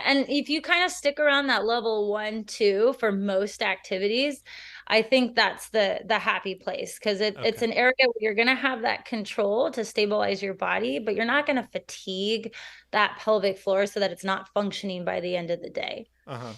Speaker 2: And if you kind of stick around that level 1, 2 for most activities, I think that's the happy place, because it's
Speaker 1: Okay.
Speaker 2: an area where you're going to have that control to stabilize your body, but you're not going to fatigue that pelvic floor so that it's not functioning by the end of the day.
Speaker 1: Uh-huh.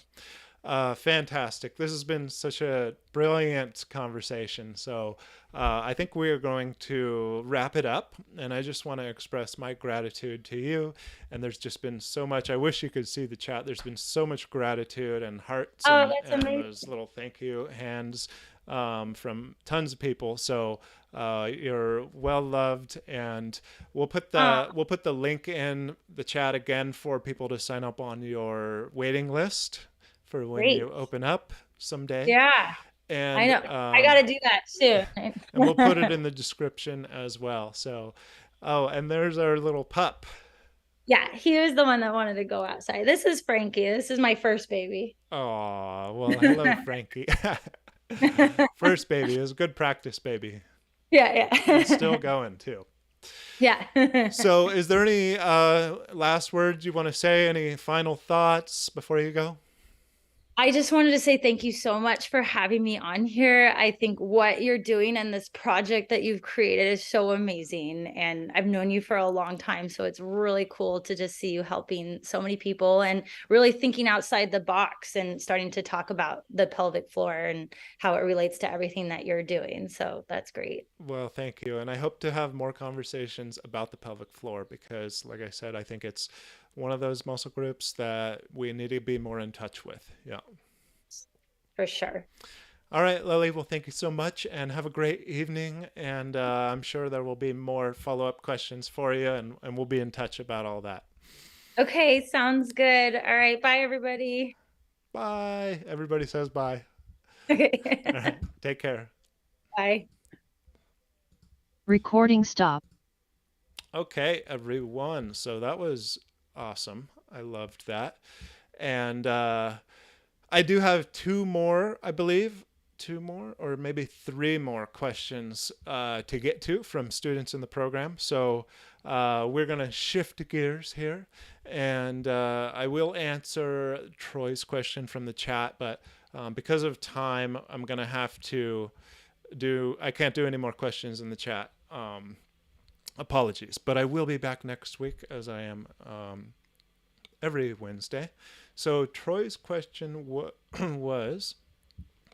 Speaker 1: Fantastic. This has been such a brilliant conversation. So I think we are going to wrap it up. And I just want to express my gratitude to you. And there's just been so much. I wish you could see the chat. There's been so much gratitude and hearts
Speaker 2: Oh,
Speaker 1: and,
Speaker 2: that's
Speaker 1: and
Speaker 2: amazing.
Speaker 1: those little thank you hands from tons of people. So you're well loved, and
Speaker 2: Oh,
Speaker 1: we'll put the link in the chat again for people to sign up on your waiting list for when you
Speaker 2: great.
Speaker 1: open up someday.
Speaker 2: Yeah, I
Speaker 1: And
Speaker 2: know. I got to do that soon.
Speaker 1: and we'll put it in the description as well. So, oh, and there's our little pup.
Speaker 2: Yeah, he was the one that wanted to go outside. This is Frankie. This is my first baby.
Speaker 1: Oh, well, hello, Frankie. First baby is a good practice baby, and still
Speaker 2: Yeah.
Speaker 1: going too.
Speaker 2: Yeah.
Speaker 1: So, is there any last words you want to say? Any final thoughts before you go?
Speaker 2: I just wanted to say thank you so much for having me on here. I think what you're doing and this project that you've created is so amazing. And I've known you for a long time. So it's really cool to just see you helping so many people and really thinking outside the box and starting to talk about the pelvic floor and how it relates to everything that you're doing. So that's great.
Speaker 1: Well, thank you. And I hope to have more conversations about the pelvic floor because, like I said, I think it's one of those muscle groups that we need to be more in touch with. Yeah.
Speaker 2: For sure.
Speaker 1: All right, Lily. Well, thank you so much and have a great evening. And I'm sure there will be more follow up questions for you, and we'll be in touch about all that.
Speaker 2: Okay, sounds good. All right, bye everybody.
Speaker 1: Bye. Everybody says bye. All right.
Speaker 2: Okay.
Speaker 1: Take care.
Speaker 2: Bye.
Speaker 3: Recording stop.
Speaker 1: Okay, everyone. So that was awesome. I loved that. And I do have two more, I believe, two more or maybe three more questions to get to from students in the program. So we're going to shift gears here. And I will answer Troy's question from the chat, but because of time, I'm going to have to I can't do any more questions in the chat. Apologies, but I will be back next week as I am every Wednesday. So Troy's question was,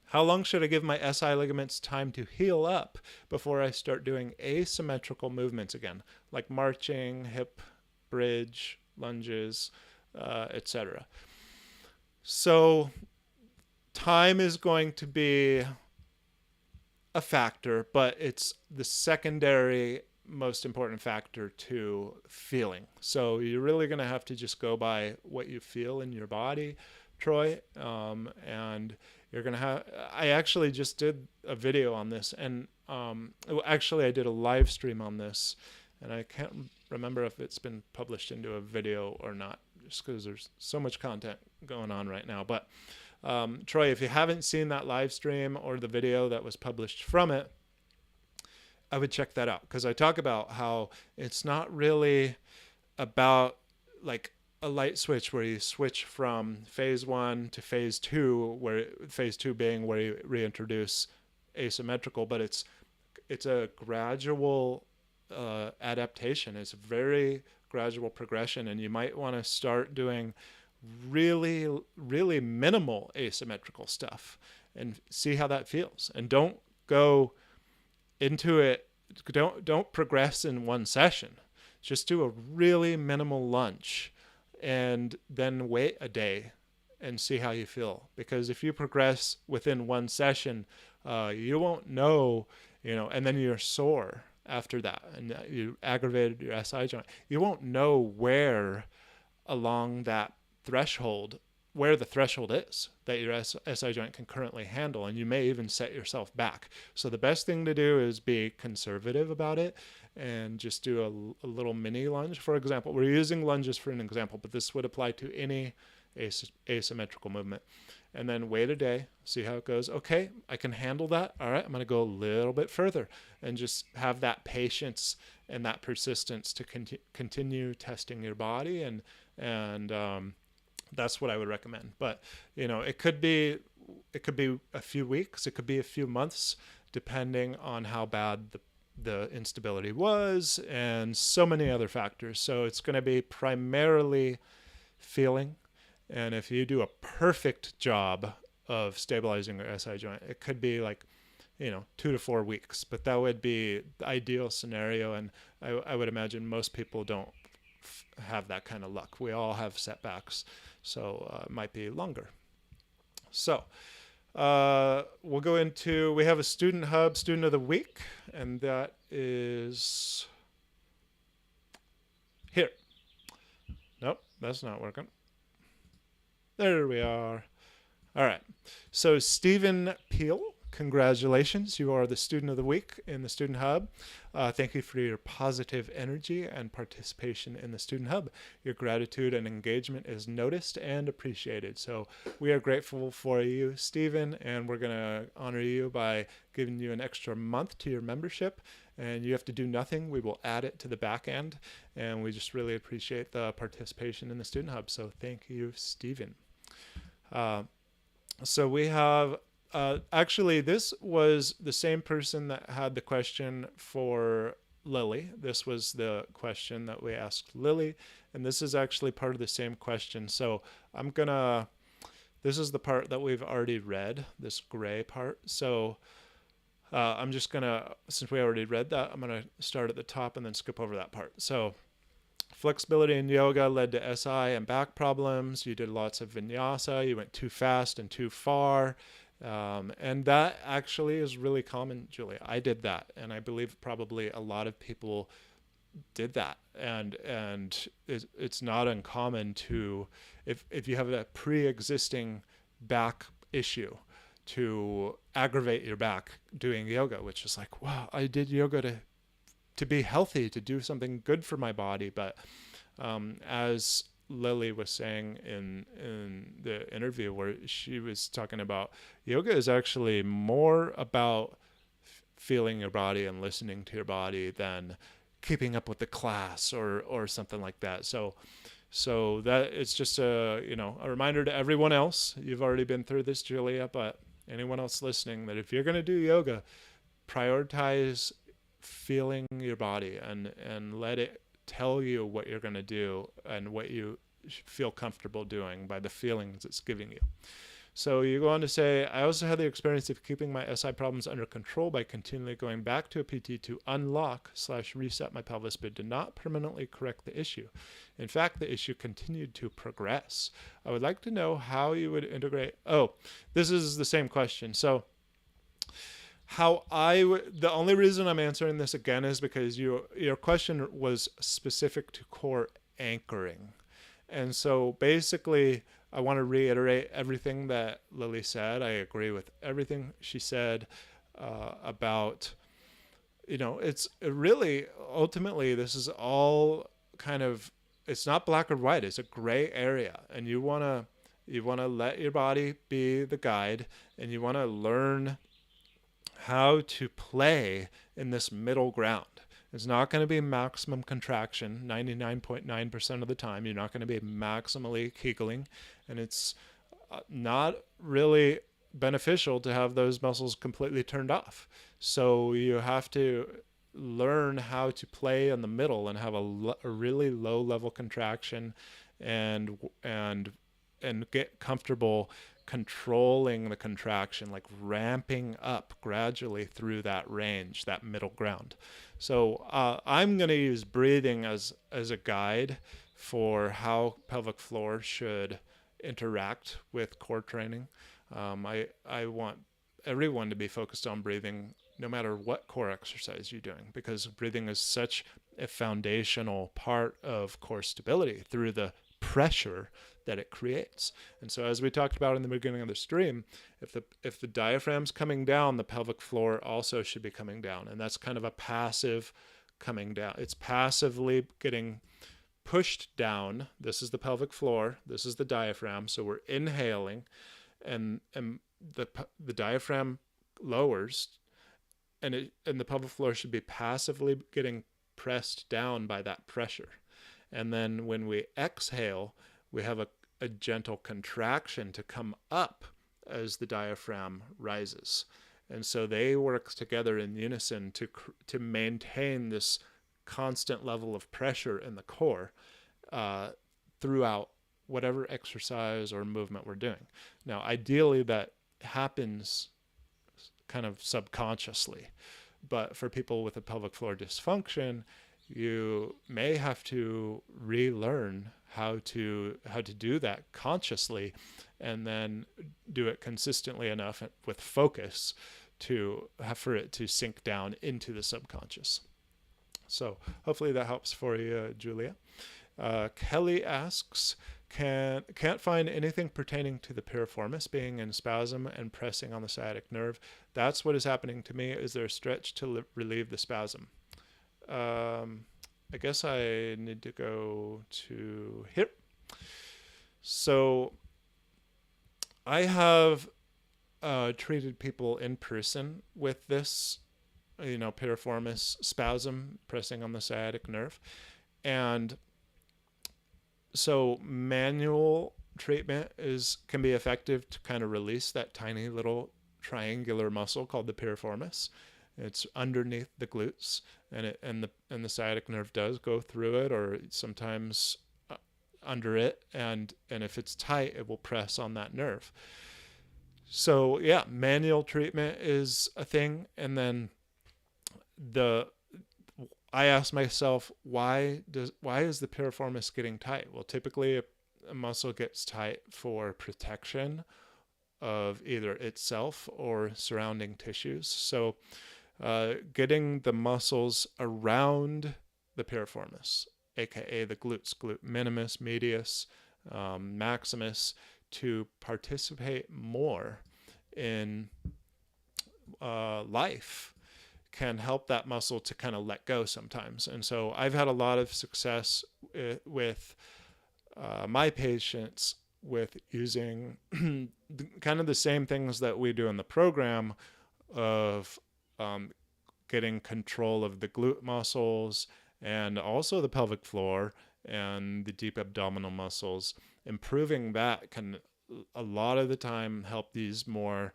Speaker 1: how long should I give my SI ligaments time to heal up before I start doing asymmetrical movements again, like marching, hip bridge, lunges, etc.? So time is going to be a factor, but it's the secondary most important factor to feeling. So you're really going to have to just go by what you feel in your body, Troy. And you're going to have, I actually just did a video on this, and actually I did a live stream on this, and I can't remember if it's been published into a video or not, just because there's so much content going on right now. But Troy, if you haven't seen that live stream or the video that was published from it, I would check that out, because I talk about how it's not really about like a light switch where you switch from phase 1 to phase 2, where phase 2 being where you reintroduce asymmetrical, but it's a gradual adaptation. It's a very gradual progression, and you might want to start doing really, really minimal asymmetrical stuff and see how that feels. And don't go into it, don't progress in one session. Just do a really minimal lunge and then wait a day and see how you feel. Because if you progress within one session, you won't know, and then you're sore after that and you aggravated your SI joint. You won't know where along that threshold, where the threshold is that your SI joint can currently handle, and you may even set yourself back. So the best thing to do is be conservative about it and just do a little mini lunge. For example, we're using lunges for an example, but this would apply to any asymmetrical movement. And then wait a day, see how it goes. Okay, I can handle that. All right, I'm going to go a little bit further, and just have that patience and that persistence to continue testing your body, and that's what I would recommend. But it could be a few weeks, it could be a few months, depending on how bad the instability was and so many other factors. So it's going to be primarily feeling. And if you do a perfect job of stabilizing your SI joint, it could be like 2 to 4 weeks, but that would be the ideal scenario. And I would imagine most people don't have that kind of luck. We all have setbacks, so it might be longer. So we'll go into, we have a student hub, student of the week, and that is here. Nope, that's not working. There we are. All right. So Stephen Peele, congratulations. You are the student of the week in the Student Hub. Thank you for your positive energy and participation in the Student Hub. Your gratitude and engagement is noticed and appreciated. So we are grateful for you, Stephen, and we're going to honor you by giving you an extra month to your membership. And you have to do nothing. We will add it to the back end. And we just really appreciate the participation in the Student Hub. So thank you, Stephen. So we have, actually, this was the same person that had the question for Lily. This was the question that we asked Lily, and this is actually part of the same question. So this is the part that we've already read, this gray part. So I'm just gonna, since we already read that, I'm gonna start at the top and then skip over that part. So flexibility in yoga led to SI and back problems. You did lots of vinyasa. You went too fast and too far. And that actually is really common, Julia. I did that. And I believe probably a lot of people did that. And it's not uncommon to, if you have a pre-existing back issue, to aggravate your back doing yoga, which is like, wow, I did yoga to be healthy, to do something good for my body. But as Lily was saying in the interview, where she was talking about, yoga is actually more about feeling your body and listening to your body than keeping up with the class or something like that. So that it's just a reminder to everyone else. You've already been through this, Julia, but anyone else listening, that if you're going to do yoga, prioritize feeling your body and let it tell you what you're going to do and what you feel comfortable doing by the feelings it's giving you. So you go on to say, I also had the experience of keeping my SI problems under control by continually going back to a PT to unlock/reset my pelvis, but did not permanently correct the issue. In fact, the issue continued to progress. I would like to know how you would integrate. Oh, this is the same question. So the only reason I'm answering this again is because your question was specific to core anchoring. And so basically, I want to reiterate everything that Lily said. I agree with everything she said about, it's really, ultimately, this is all kind of, it's not black or white. It's a gray area. And you want to let your body be the guide, and you want to learn how to play in this middle ground. It's not going to be maximum contraction 99.9% of the time. You're not going to be maximally Kegeling, and it's not really beneficial to have those muscles completely turned off. So you have to learn how to play in the middle and have a really low level contraction and get comfortable controlling the contraction, like ramping up gradually through that range, that middle ground. So I'm going to use breathing as a guide for how pelvic floor should interact with core training. I want everyone to be focused on breathing no matter what core exercise you're doing, because breathing is such a foundational part of core stability through the pressure that it creates. And so, as we talked about in the beginning of the stream, if the diaphragm's coming down, the pelvic floor also should be coming down. And that's kind of a passive coming down. It's passively getting pushed down. This is the pelvic floor. This is the diaphragm. So we're inhaling, and the diaphragm lowers, and the pelvic floor should be passively getting pressed down by that pressure. And then when we exhale, we have a gentle contraction to come up as the diaphragm rises. And so they work together in unison to maintain this constant level of pressure in the core throughout whatever exercise or movement we're doing. Now, ideally, that happens kind of subconsciously. But for people with a pelvic floor dysfunction, you may have to relearn how to do that consciously, and then do it consistently enough with focus for it to sink down into the subconscious. So hopefully that helps for you, Julia. Kelly asks, can't find anything pertaining to the piriformis being in spasm and pressing on the sciatic nerve. That's what is happening to me. Is there a stretch to relieve the spasm? I guess I need to go to here. So I have treated people in person with this, piriformis spasm pressing on the sciatic nerve. And so manual treatment can be effective to kind of release that tiny little triangular muscle called the piriformis. It's underneath the glutes, and the sciatic nerve does go through it, or sometimes under it, and if it's tight, it will press on that nerve. So yeah, manual treatment is a thing. And then I ask myself, why is the piriformis getting tight? Well, typically a muscle gets tight for protection of either itself or surrounding tissues. So getting the muscles around the piriformis, aka the glutes, glute minimus, medius, maximus, to participate more in life, can help that muscle to kind of let go sometimes. And so I've had a lot of success with my patients with using kind of the same things that we do in the program of getting control of the glute muscles and also the pelvic floor and the deep abdominal muscles. Improving that can a lot of the time help these more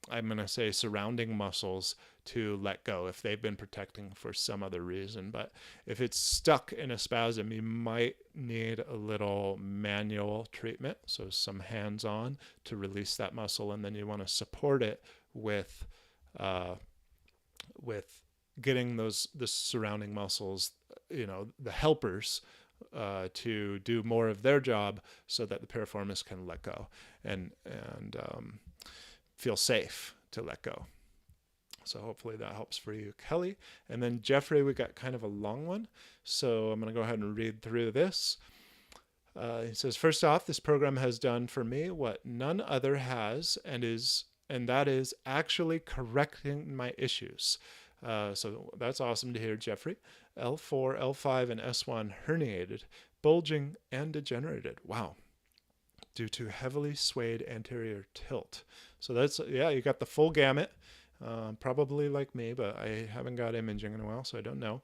Speaker 1: I'm going to say surrounding muscles to let go if they've been protecting for some other reason. But if it's stuck in a spasm, you might need a little manual treatment, so some hands-on to release that muscle, and then you want to support it with getting the surrounding muscles, the helpers, to do more of their job so that the piriformis can let go and feel safe to let go. So hopefully that helps for you, Kelly. And then Jeffrey, we got kind of a long one, so I'm going to go ahead and read through this. He says, first off, this program has done for me what none other has, and that is actually correcting my issues. So that's awesome to hear, Jeffrey. L4, L5, and S1 herniated, bulging, and degenerated. Wow. Due to heavily swayed anterior tilt. So that's, you got the full gamut, probably like me, but I haven't got imaging in a while, so I don't know.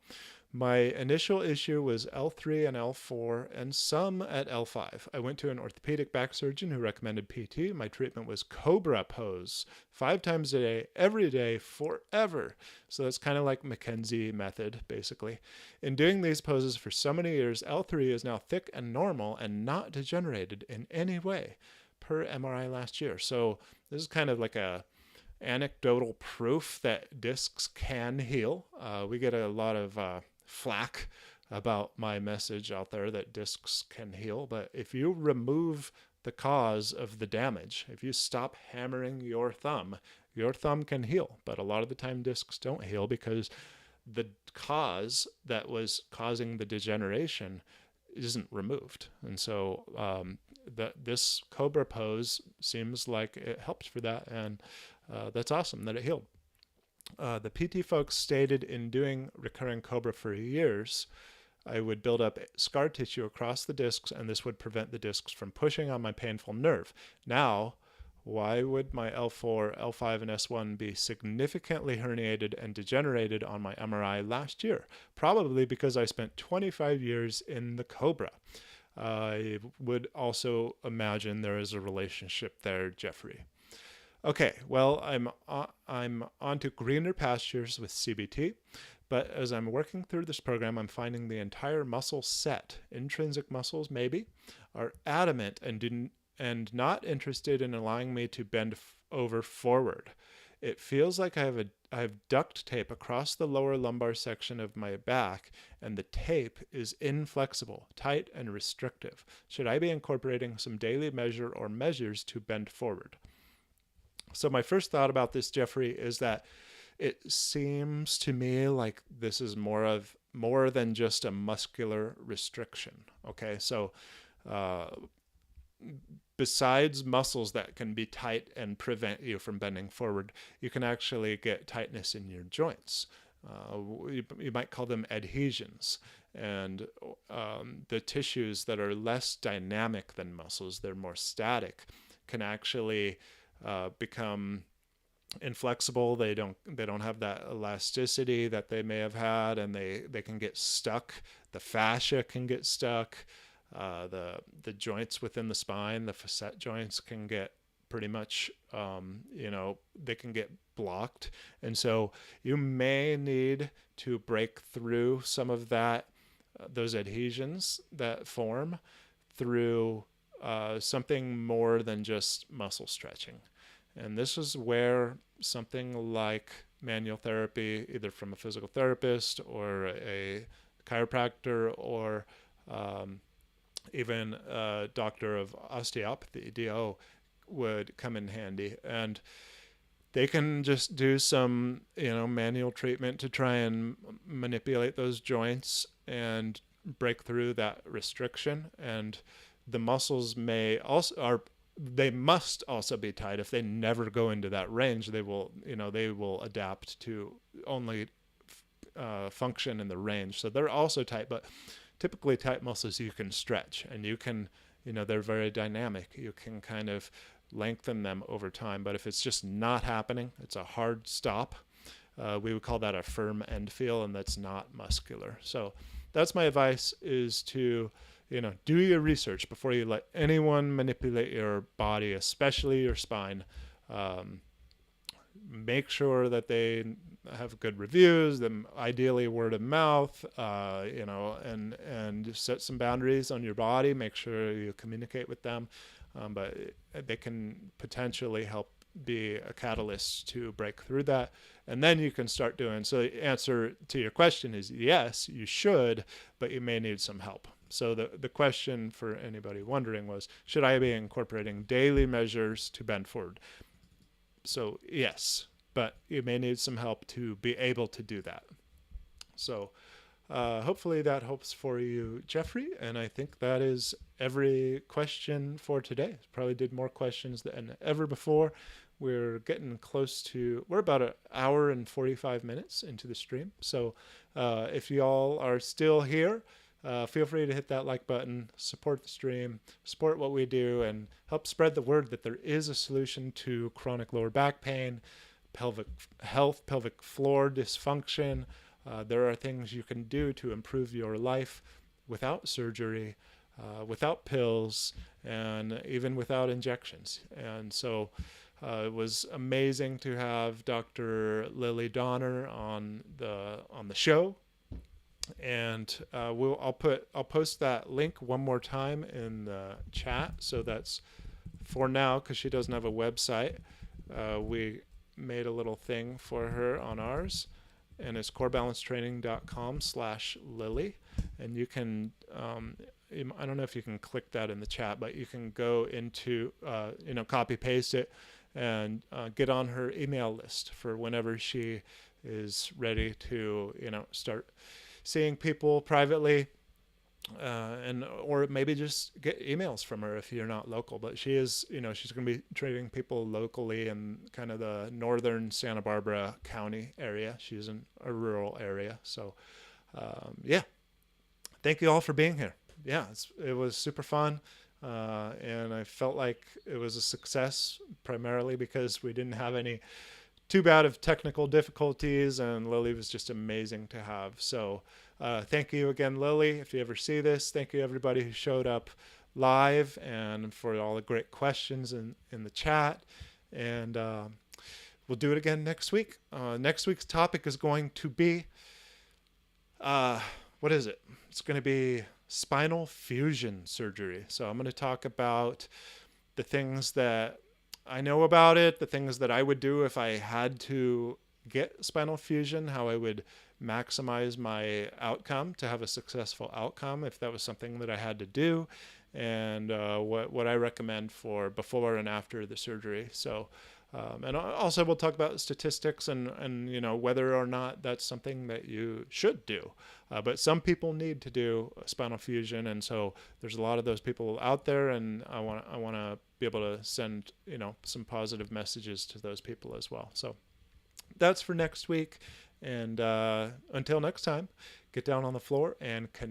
Speaker 1: My initial issue was L3 and L4 and some at L5. I went to an orthopedic back surgeon who recommended PT. My treatment was Cobra pose 5 times a day, every day, forever. So that's kind of like McKenzie method, basically. In doing these poses for so many years, L3 is now thick and normal and not degenerated in any way, per MRI last year. So this is kind of like a anecdotal proof that discs can heal. We get a lot of flack about my message out there that discs can heal, but if you remove the cause of the damage, if you stop hammering your thumb can heal. But a lot of the time discs don't heal because the cause that was causing the degeneration isn't removed. And so this Cobra pose seems like it helps for that, and that's awesome that it healed. The PT folks stated in doing recurring Cobra for years, I would build up scar tissue across the discs, and this would prevent the discs from pushing on my painful nerve. Now, Why would my L4, L5, and S1 be significantly herniated and degenerated on my MRI last year? Probably because I spent 25 years in the Cobra. I would also imagine there is a relationship there, Jeffrey. Okay, well, I'm on to greener pastures with CBT, but as I'm working through this program, I'm finding the entire muscle set, intrinsic muscles maybe, are adamant and not interested in allowing me to bend over forward. It feels like I have duct tape across the lower lumbar section of my back, and the tape is inflexible, tight, and restrictive. Should I be incorporating some daily measure or measures to bend forward? So my first thought about this, Jeffrey, is that it seems to me like this is more than just a muscular restriction. Okay, so uh, besides muscles that can be tight and prevent you from bending forward, you can actually get tightness in your joints. You might call them adhesions. And the tissues that are less dynamic than muscles, they're more static, can actually become inflexible. They don't have that elasticity that they may have had, and they can get stuck. The fascia can get stuck. The joints within the spine, the facet joints, can get pretty much they can get blocked, and so you may need to break through some of that those adhesions that form through something more than just muscle stretching. And this is where something like manual therapy, either from a physical therapist or a chiropractor or even a doctor of osteopathy, DO, would come in handy. And they can just do some, manual treatment to try and manipulate those joints and break through that restriction. And the muscles they must also be tight. If they never go into that range, they will adapt to only function in the range. So they're also tight, but typically tight muscles you can stretch, and you can, they're very dynamic. You can kind of lengthen them over time. But if it's just not happening, it's a hard stop. We would call that a firm end feel, and that's not muscular. So that's my advice, is to do your research before you let anyone manipulate your body, especially your spine. Make sure that they have good reviews, them ideally word of mouth, and set some boundaries on your body. Make sure you communicate with them, but they can potentially help be a catalyst to break through that. And then you can start doing. So the answer to your question is yes, you should, but you may need some help. So the question for anybody wondering was, should I be incorporating daily measures to bend forward? So yes, but you may need some help to be able to do that. So hopefully that helps for you, Jeffrey. And I think that is every question for today. Probably did more questions than ever before. We're getting we're about an hour and 45 minutes into the stream. So if y'all are still here, feel free to hit that like button, support the stream, support what we do, and help spread the word that there is a solution to chronic lower back pain, pelvic health, pelvic floor dysfunction. There are things you can do to improve your life without surgery, without pills, and even without injections. And so it was amazing to have Dr. Lily Donner on the show. And I'll post that link one more time in the chat. So that's for now, because she doesn't have a website. We made a little thing for her on ours, and it's corebalancetraining.com/Lily. And you can, I don't know if you can click that in the chat, but you can go into, copy paste it and get on her email list for whenever she is ready to, start seeing people privately, or maybe just get emails from her if you're not local. But she is, she's going to be treating people locally in kind of the northern Santa Barbara County area. She's in a rural area. So, yeah, thank you all for being here. Yeah, it was super fun. And I felt like it was a success primarily because we didn't have any too bad of technical difficulties, and Lily was just amazing to have. So thank you again, Lily. If you ever see this, thank you everybody who showed up live and for all the great questions in the chat. And we'll do it again next week. Next week's topic is going to be, what is it? It's going to be spinal fusion surgery. So I'm going to talk about the things that I know about it, the things that I would do if I had to get spinal fusion, how I would maximize my outcome to have a successful outcome if that was something that I had to do, and what I recommend for before and after the surgery. So and also we'll talk about statistics and whether or not that's something that you should do. But some people need to do spinal fusion, and so there's a lot of those people out there, and I want to be able to send some positive messages to those people as well. So that's for next week, and until next time, get down on the floor and connect.